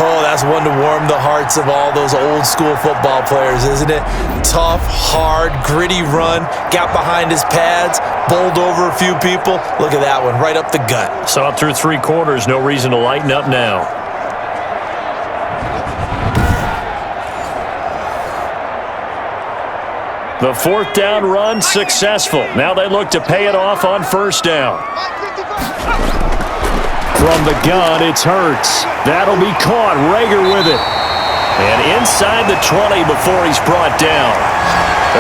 Oh, that's one to warm the hearts of all those old school football players, isn't it? Tough, hard, gritty run. Got behind his pads, bowled over a few people. Look at that one, right up the gut. Saw it through 3 quarters. No reason to lighten up now. The fourth down run successful. Now they look to pay it off on first down. From the gun, it's Hurts. That'll be caught. Rager with it. And inside the 20 before he's brought down.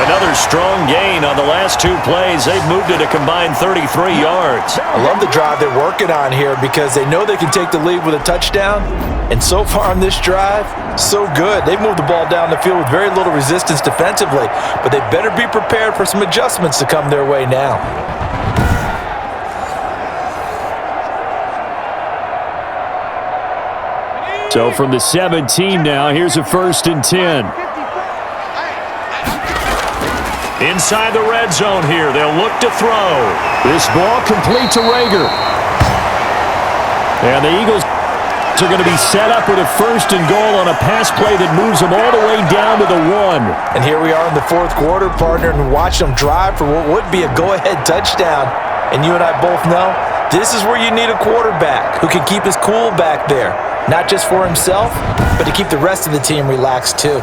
Another strong gain on the last 2 plays. They've moved it a combined 33 yards. I love the drive they're working on here because they know they can take the lead with a touchdown. And so far on this drive, so good. They've moved the ball down the field with very little resistance defensively, but they better be prepared for some adjustments to come their way now. So from the 17 now, here's a 1st and 10. Inside the red zone here, they'll look to throw. This ball complete to Rager. And the Eagles Are going to be set up with a 1st and goal on a pass play that moves them all the way down to the 1. And here we are in the 4th quarter, partner, and watch them drive for what would be a go-ahead touchdown. And you and I both know this is where you need a quarterback who can keep his cool back there, not just for himself, but to keep the rest of the team relaxed too.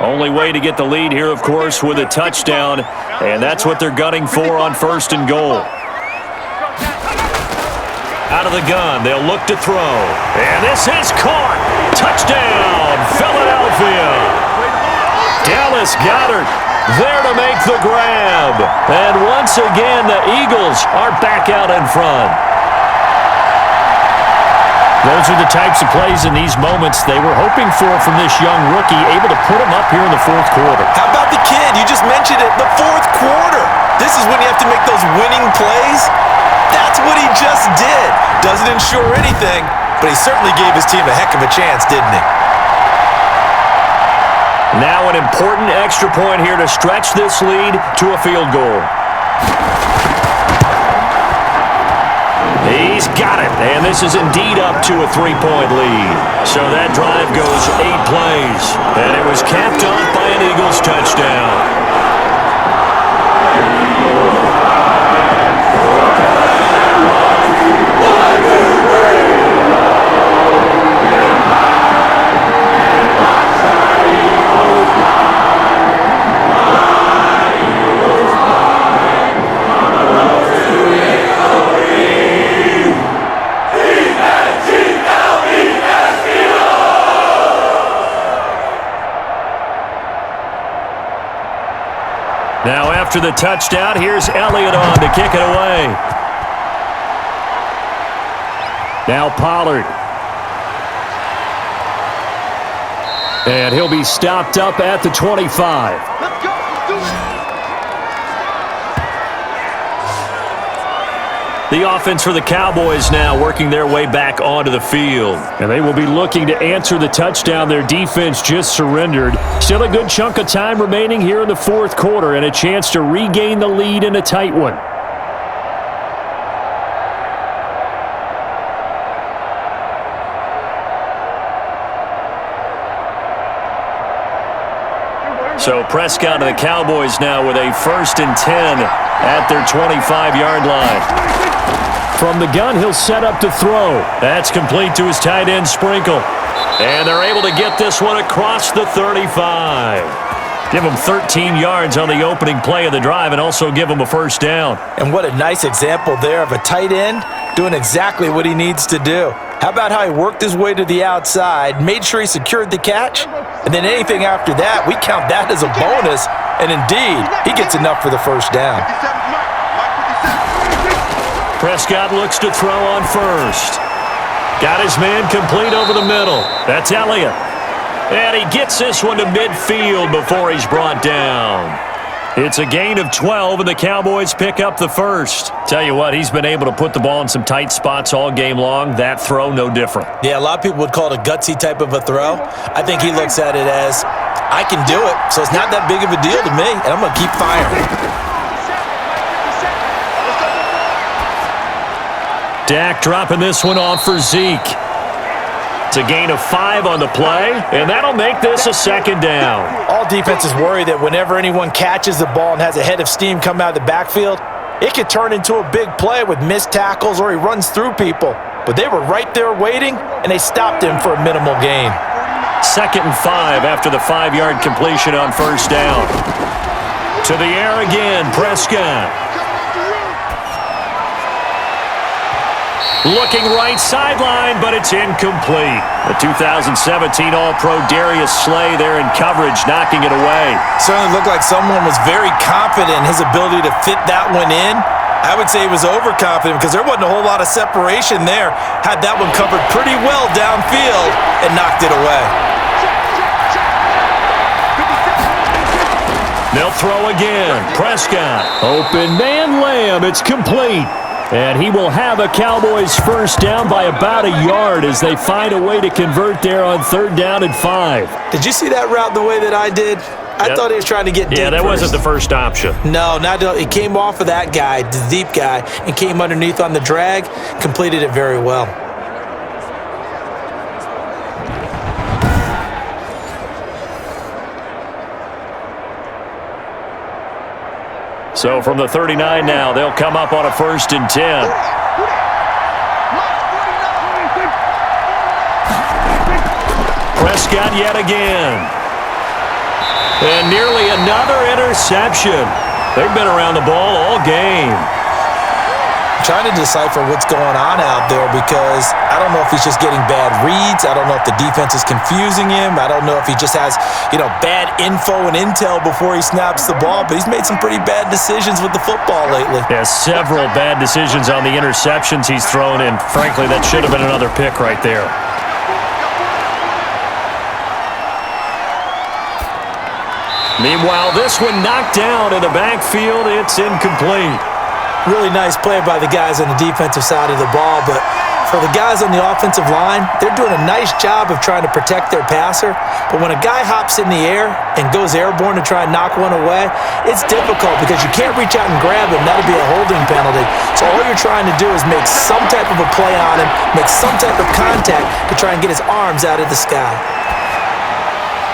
Only way to get the lead here, of course, with a touchdown, and that's what they're gunning for on 1st and goal. Out of the gun, they'll look to throw, and this is caught. Touchdown, Philadelphia. Dallas Goedert there to make the grab, and once again, the Eagles are back out in front. Those are the types of plays in these moments they were hoping for from this young rookie, able to put him up here in the 4th quarter. How about the kid? You just mentioned it, the 4th quarter. This is when you have to make those winning plays. That's what he just did. Doesn't ensure anything, but he certainly gave his team a heck of a chance, didn't he? Now an important extra point here to stretch this lead to a field goal. He's got it, and this is indeed up to a 3-point lead. So that drive goes 8 plays, and it was capped off by an Eagles touchdown. Now after the touchdown, here's Elliott on to kick it away. Now Pollard. And he'll be stopped up at the 25. Let's go. Let's do it. The offense for the Cowboys now working their way back onto the field. And they will be looking to answer the touchdown their defense just surrendered. Still a good chunk of time remaining here in the 4th quarter and a chance to regain the lead in a tight one. So Prescott and the Cowboys now with a 1st and 10 at their 25-yard line. From the gun, he'll set up to throw. That's complete to his tight end, Sprinkle. And they're able to get this one across the 35. Give him 13 yards on the opening play of the drive and also give him a 1st down. And what a nice example there of a tight end doing exactly what he needs to do. How about how he worked his way to the outside, made sure he secured the catch, and then anything after that, we count that as a bonus. And indeed, he gets enough for the 1st down. Prescott looks to throw on 1st. Got his man complete over the middle. That's Elliott. And he gets this one to midfield before he's brought down. It's a gain of 12, and the Cowboys pick up the 1st. Tell you what, he's been able to put the ball in some tight spots all game long. That throw, no different. Yeah, a lot of people would call it a gutsy type of a throw. I think he looks at it as, I can do it, so it's not that big of a deal to me, and I'm going to keep firing. Dak dropping this one off for Zeke. It's a gain of 5 on the play, and that'll make this a 2nd down. All defenses worry that whenever anyone catches the ball and has a head of steam come out of the backfield, it could turn into a big play with missed tackles or he runs through people. But they were right there waiting, and they stopped him for a minimal gain. 2nd and 5 after the 5-yard completion on 1st down. To the air again, Prescott. Looking right sideline, but it's incomplete. The 2017 All-Pro Darius Slay there in coverage, knocking it away. Certainly looked like someone was very confident in his ability to fit that one in. I would say he was overconfident because there wasn't a whole lot of separation there. Had that one covered pretty well downfield and knocked it away. They'll throw again. Prescott. Open man Lamb. It's complete. And he will have a Cowboys 1st down by about a yard as they find a way to convert there on 3rd down and 5. Did you see that route the way that I did? I thought he was trying to get deep. Yeah, that wasn't the first option. No, it came off of that guy, the deep guy, and came underneath on the drag, completed it very well. So from the 39 now, they'll come up on a 1st and 10. Prescott yet again. And nearly another interception. They've been around the ball all game. Trying to decipher what's going on out there because I don't know if he's just getting bad reads. I don't know if the defense is confusing him. I don't know if he just has, bad info and intel before he snaps the ball, but he's made some pretty bad decisions with the football lately. Yeah, several bad decisions on the interceptions he's thrown, and frankly, that should have been another pick right there. Meanwhile, this one knocked down in the backfield. It's incomplete. Really nice play by the guys on the defensive side of the ball, but for the guys on the offensive line, they're doing a nice job of trying to protect their passer. But when a guy hops in the air and goes airborne to try and knock one away, it's difficult because you can't reach out and grab him. That'll be a holding penalty. So all you're trying to do is make some type of a play on him, make some type of contact to try and get his arms out of the sky.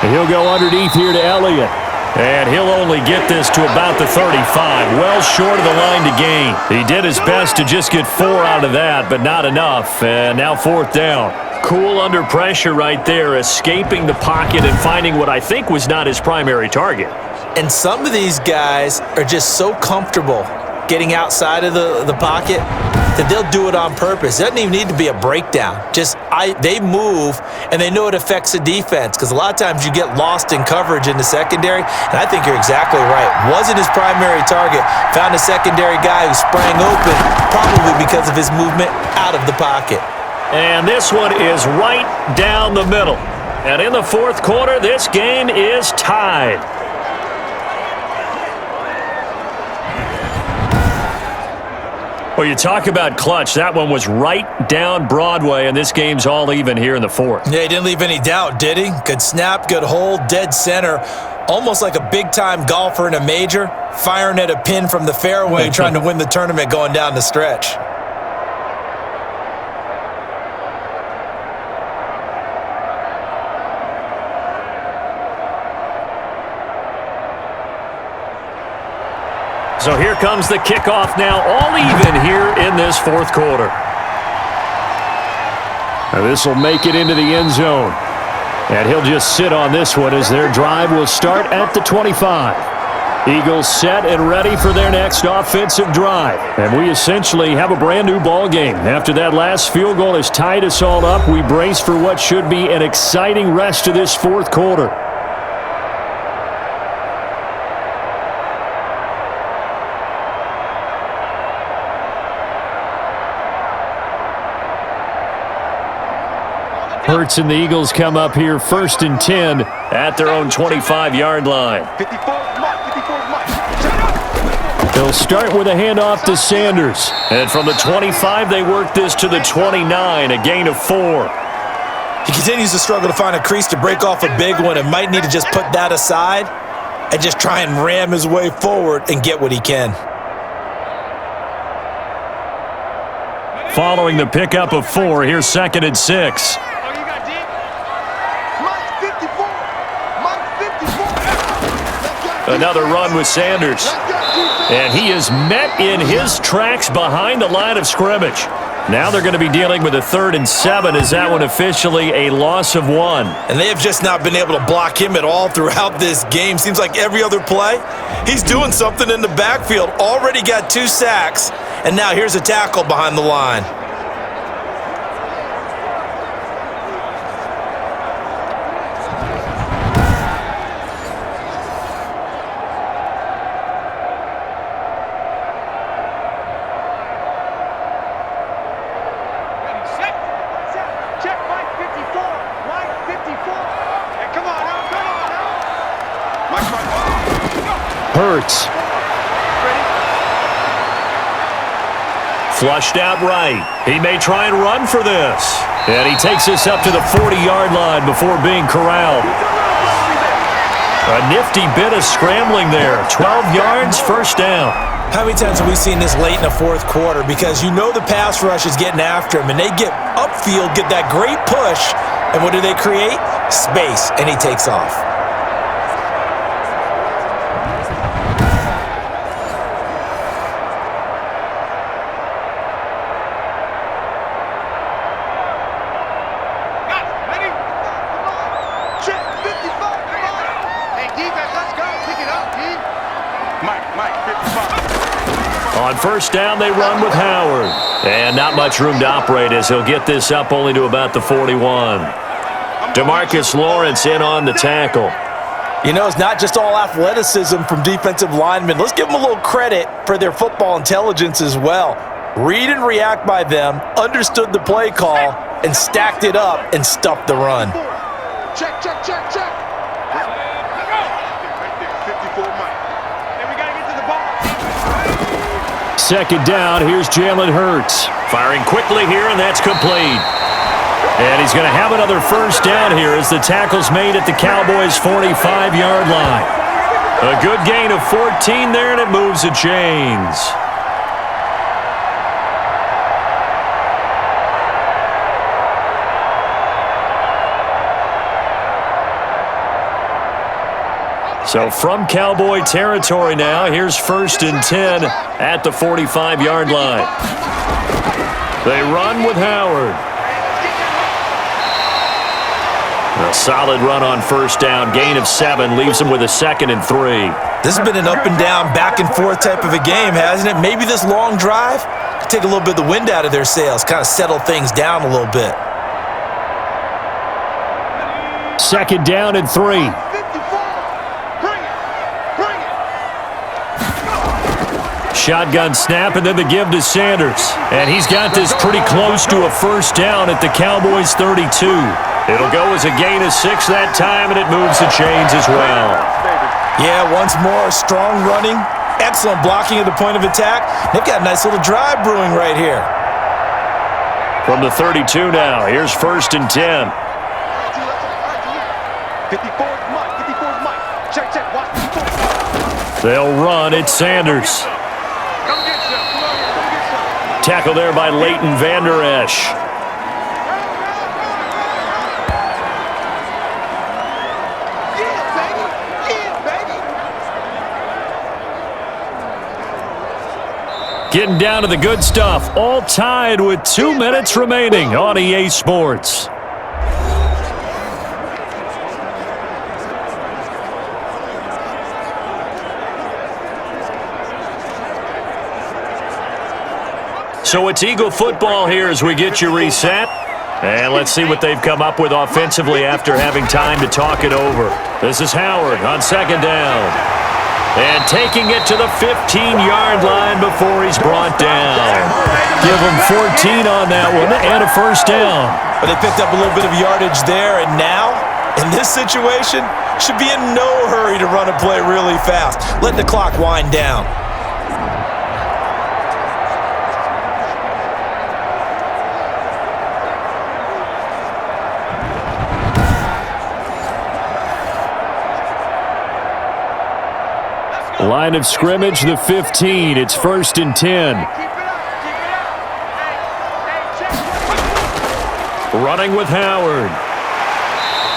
And he'll go underneath here to Elliott. And he'll only get this to about the 35, well short of the line to gain. He did his best to just get 4 out of that, but not enough. And now 4th down. Cool under pressure right there, escaping the pocket and finding what I think was not his primary target. And some of these guys are just so comfortable getting outside of the pocket that they'll do it on purpose. It doesn't even need to be a breakdown. They move, and they know it affects the defense because a lot of times you get lost in coverage in the secondary, and I think you're exactly right. Wasn't his primary target. Found a secondary guy who sprang open, probably because of his movement out of the pocket. And this one is right down the middle. And in the 4th quarter, this game is tied. Well, you talk about clutch. That one was right down Broadway, and this game's all even here in the 4th. Yeah, he didn't leave any doubt, did he? Good snap, good hold, dead center. Almost like a big-time golfer in a major, firing at a pin from the fairway, trying to win the tournament going down the stretch. So here comes the kickoff now, all even here in this 4th quarter. Now this will make it into the end zone. And he'll just sit on this one as their drive will start at the 25. Eagles set and ready for their next offensive drive. And we essentially have a brand new ball game. After that last field goal has tied us all up, we brace for what should be an exciting rest of this 4th quarter. Hurts and the Eagles come up here 1st and 10 at their own 25-yard line. They'll start with a handoff to Sanders. And from the 25, they work this to the 29, a gain of 4. He continues to struggle to find a crease to break off a big one and might need to just put that aside and just try and ram his way forward and get what he can. Following the pickup of 4, here's 2nd and 6. Another run with Sanders. And he is met in his tracks behind the line of scrimmage. Now they're going to be dealing with a 3rd and 7. Is that one officially a loss of 1? And they have just not been able to block him at all throughout this game. Seems like every other play, he's doing something in the backfield. Already got 2 sacks, and now here's a tackle behind the line. Hurts. Flushed out right. He may try and run for this. And he takes this up to the 40-yard line before being corralled. A nifty bit of scrambling there. 12 yards, first down. How many times have we seen this late in the fourth quarter? Because you know the pass rush is getting after him, and they get upfield, get that great push, and what do they create? Space, and he takes off. On first down, they run with Howard. And not much room to operate as he'll get this up only to about the 41. DeMarcus Lawrence in on the tackle. You know, it's not just all athleticism from defensive linemen. Let's give them a little credit for their football intelligence as well. Read and react by them, understood the play call, and stacked it up and stuffed the run. Check, check, check, check. Second down, here's Jalen Hurts. Firing quickly here, and that's complete. And he's going to have another first down here as the tackle's made at the Cowboys' 45-yard line. A good gain of 14 there, and it moves the chains. So from Cowboy territory now, here's first and 10 at the 45-yard line. They run with Howard. A solid run on first down. Gain of 7 leaves them with a 2nd and 3. This has been an up and down, back and forth type of a game, hasn't it? Maybe this long drive could take a little bit of the wind out of their sails, kind of settle things down a little bit. Second down and 3. Shotgun snap, and then the give to Sanders. And he's got this pretty close to a first down at the Cowboys' 32. It'll go as a gain of 6 that time, and it moves the chains as well. Yeah, once more, strong running, excellent blocking at the point of attack. They've got a nice little drive brewing right here. From the 32 now, here's first and 10. 54's Mike. 54's Mike. Check, check. Watch. They'll run. It's Sanders. Tackle there by Leighton Vander Esch. Getting down to the good stuff. All tied with 2 minutes remaining on EA Sports. So it's Eagle football here as we get you reset. And let's see what they've come up with offensively after having time to talk it over. This is Howard on second down. And taking it to the 15-yard line before he's brought down. Give him 14 on that one and a first down. But they picked up a little bit of yardage there, and now, in this situation, should be in no hurry to run a play really fast. Let the clock wind down. Line of scrimmage, the 15. It's first and 10. Running with Howard.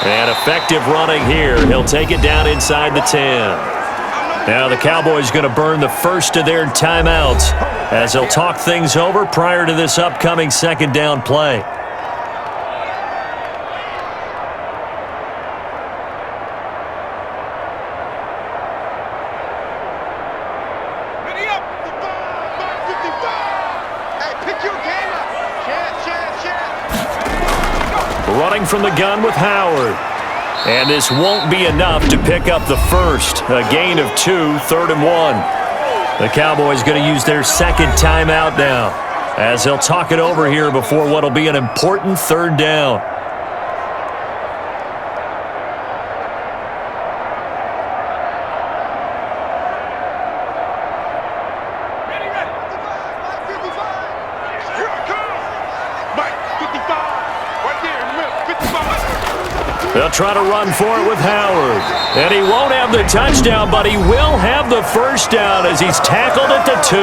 And effective running here. He'll take it down inside the 10. Now the Cowboys going to burn the first of their timeouts as they'll talk things over prior to this upcoming second down play. Running from the gun with Howard. And this won't be enough to pick up the first. A gain of 2, 3rd and 1. The Cowboys going to use their second timeout now as they'll talk it over here before what'll be an important third down. They'll try to run for it with Howard. And he won't have the touchdown, but he will have the first down as he's tackled at the 2.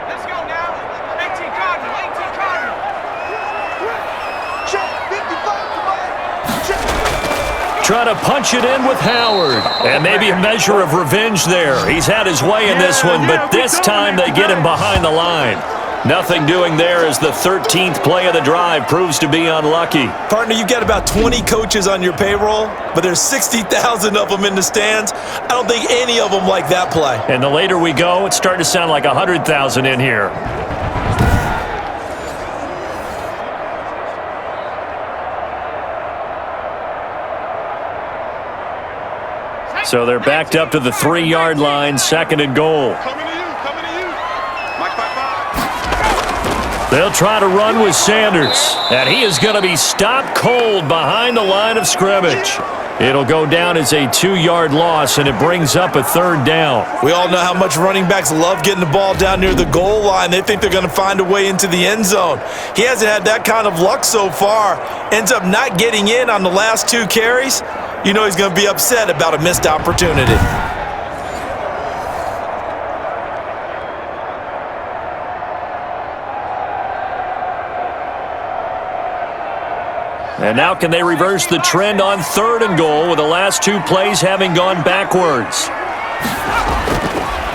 Let's go now. 18 Cardinal, 18 Cardinal. Check, 55, come on. Check. Try to punch it in with Howard. And maybe a measure of revenge there. He's had his way in this one, but this time they get him behind the line. Nothing doing there as the 13th play of the drive proves to be unlucky. Partner, you got about 20 coaches on your payroll, but there's 60,000 of them in the stands. I don't think any of them like that play. And the later we go, it's starting to sound like 100,000 in here. So they're backed up to the 3-yard line, 2nd and goal. Coming to you. Mike 5-5. They'll try to run with Sanders, and he is going to be stopped cold behind the line of scrimmage. It'll go down as a 2-yard loss, and it brings up a 3rd down. We all know how much running backs love getting the ball down near the goal line. They think they're going to find a way into the end zone. He hasn't had that kind of luck so far. Ends up not getting in on the last 2 carries. You know he's going to be upset about a missed opportunity. And now can they reverse the trend on 3rd and goal with the last 2 plays having gone backwards?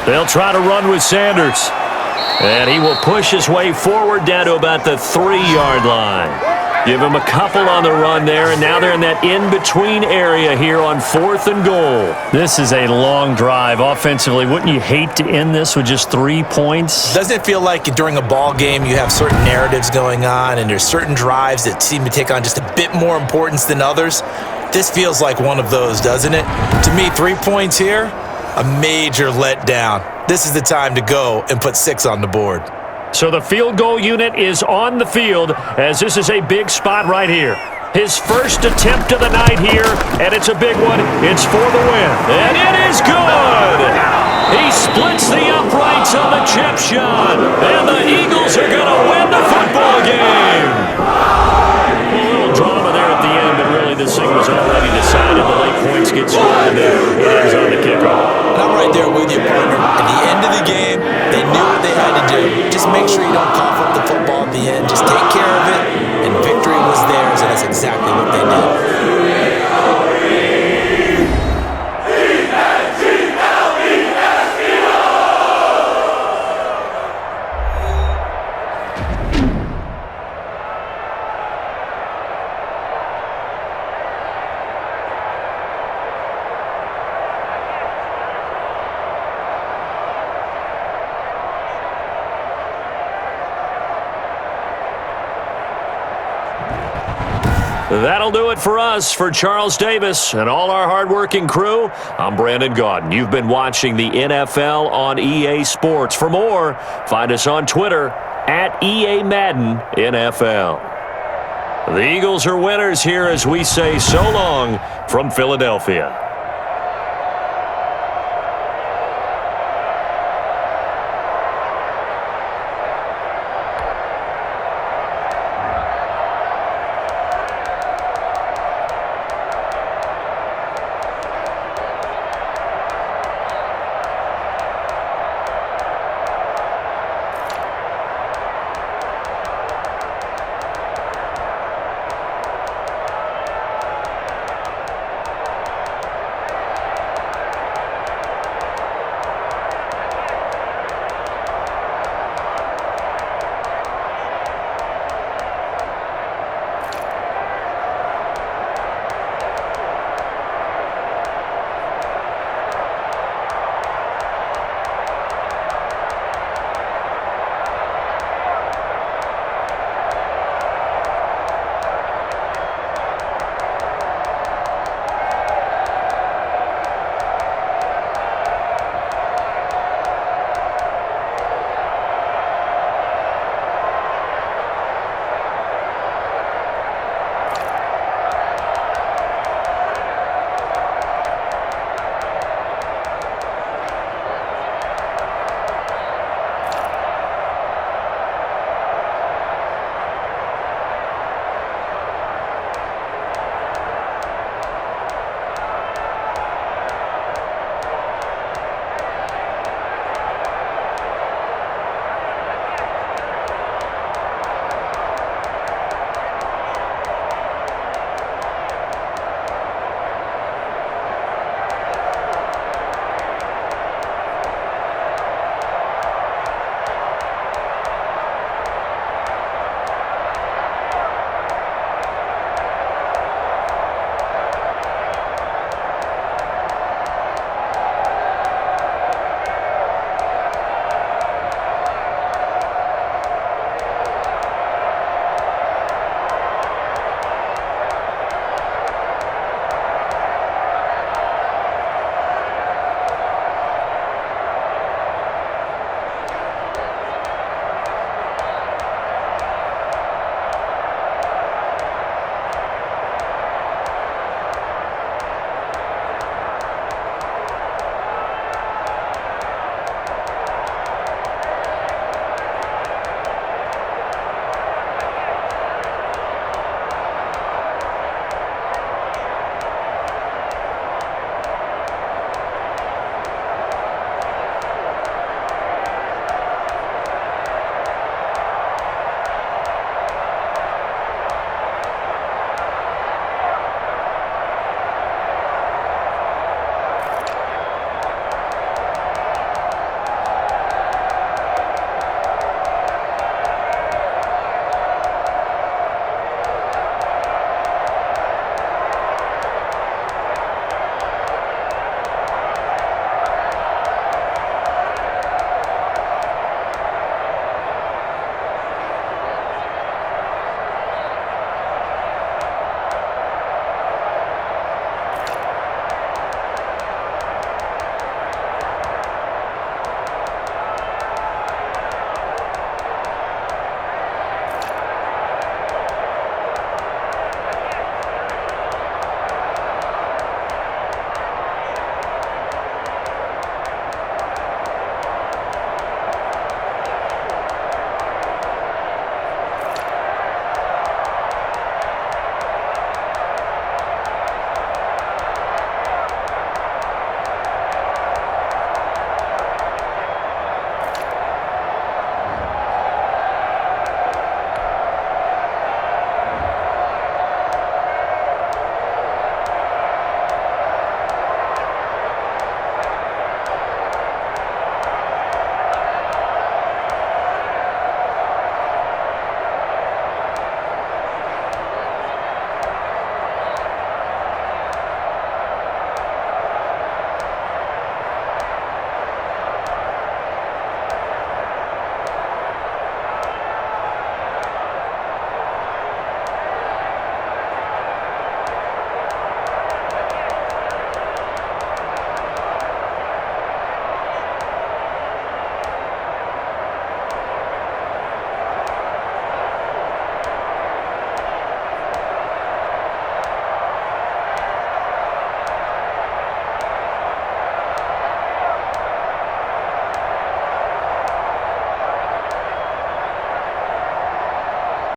They'll try to run with Sanders. And he will push his way forward down to about the 3-yard line. Give him a couple on the run there, and now they're in that in-between area here on 4th and goal. This is a long drive offensively. Wouldn't you hate to end this with just 3 points? Doesn't it feel like during a ball game you have certain narratives going on and there's certain drives that seem to take on just a bit more importance than others? This feels like one of those, doesn't it? To me, 3 points here, a major letdown. This is the time to go and put 6 on the board. So the field goal unit is on the field as this is a big spot right here. His first attempt of the night here, and it's a big one. It's for the win, and it is good. He splits the uprights on the chip shot, and the Eagles are going to win the football game. A little drama there at the end, but really this thing was already decided. The late points get scored, and it ends on the kickoff. And I'm right there with you, partner. At the end of the game, they knew what they had to do. Just make sure you don't cough up the football at the end. Just take care of it, and victory was theirs, and that's exactly what they did. That'll do it for us. For Charles Davis and all our hardworking crew, I'm Brandon Gaudin. You've been watching the NFL on EA Sports. For more, find us on Twitter at EA Madden NFL. The Eagles are winners here as we say so long from Philadelphia.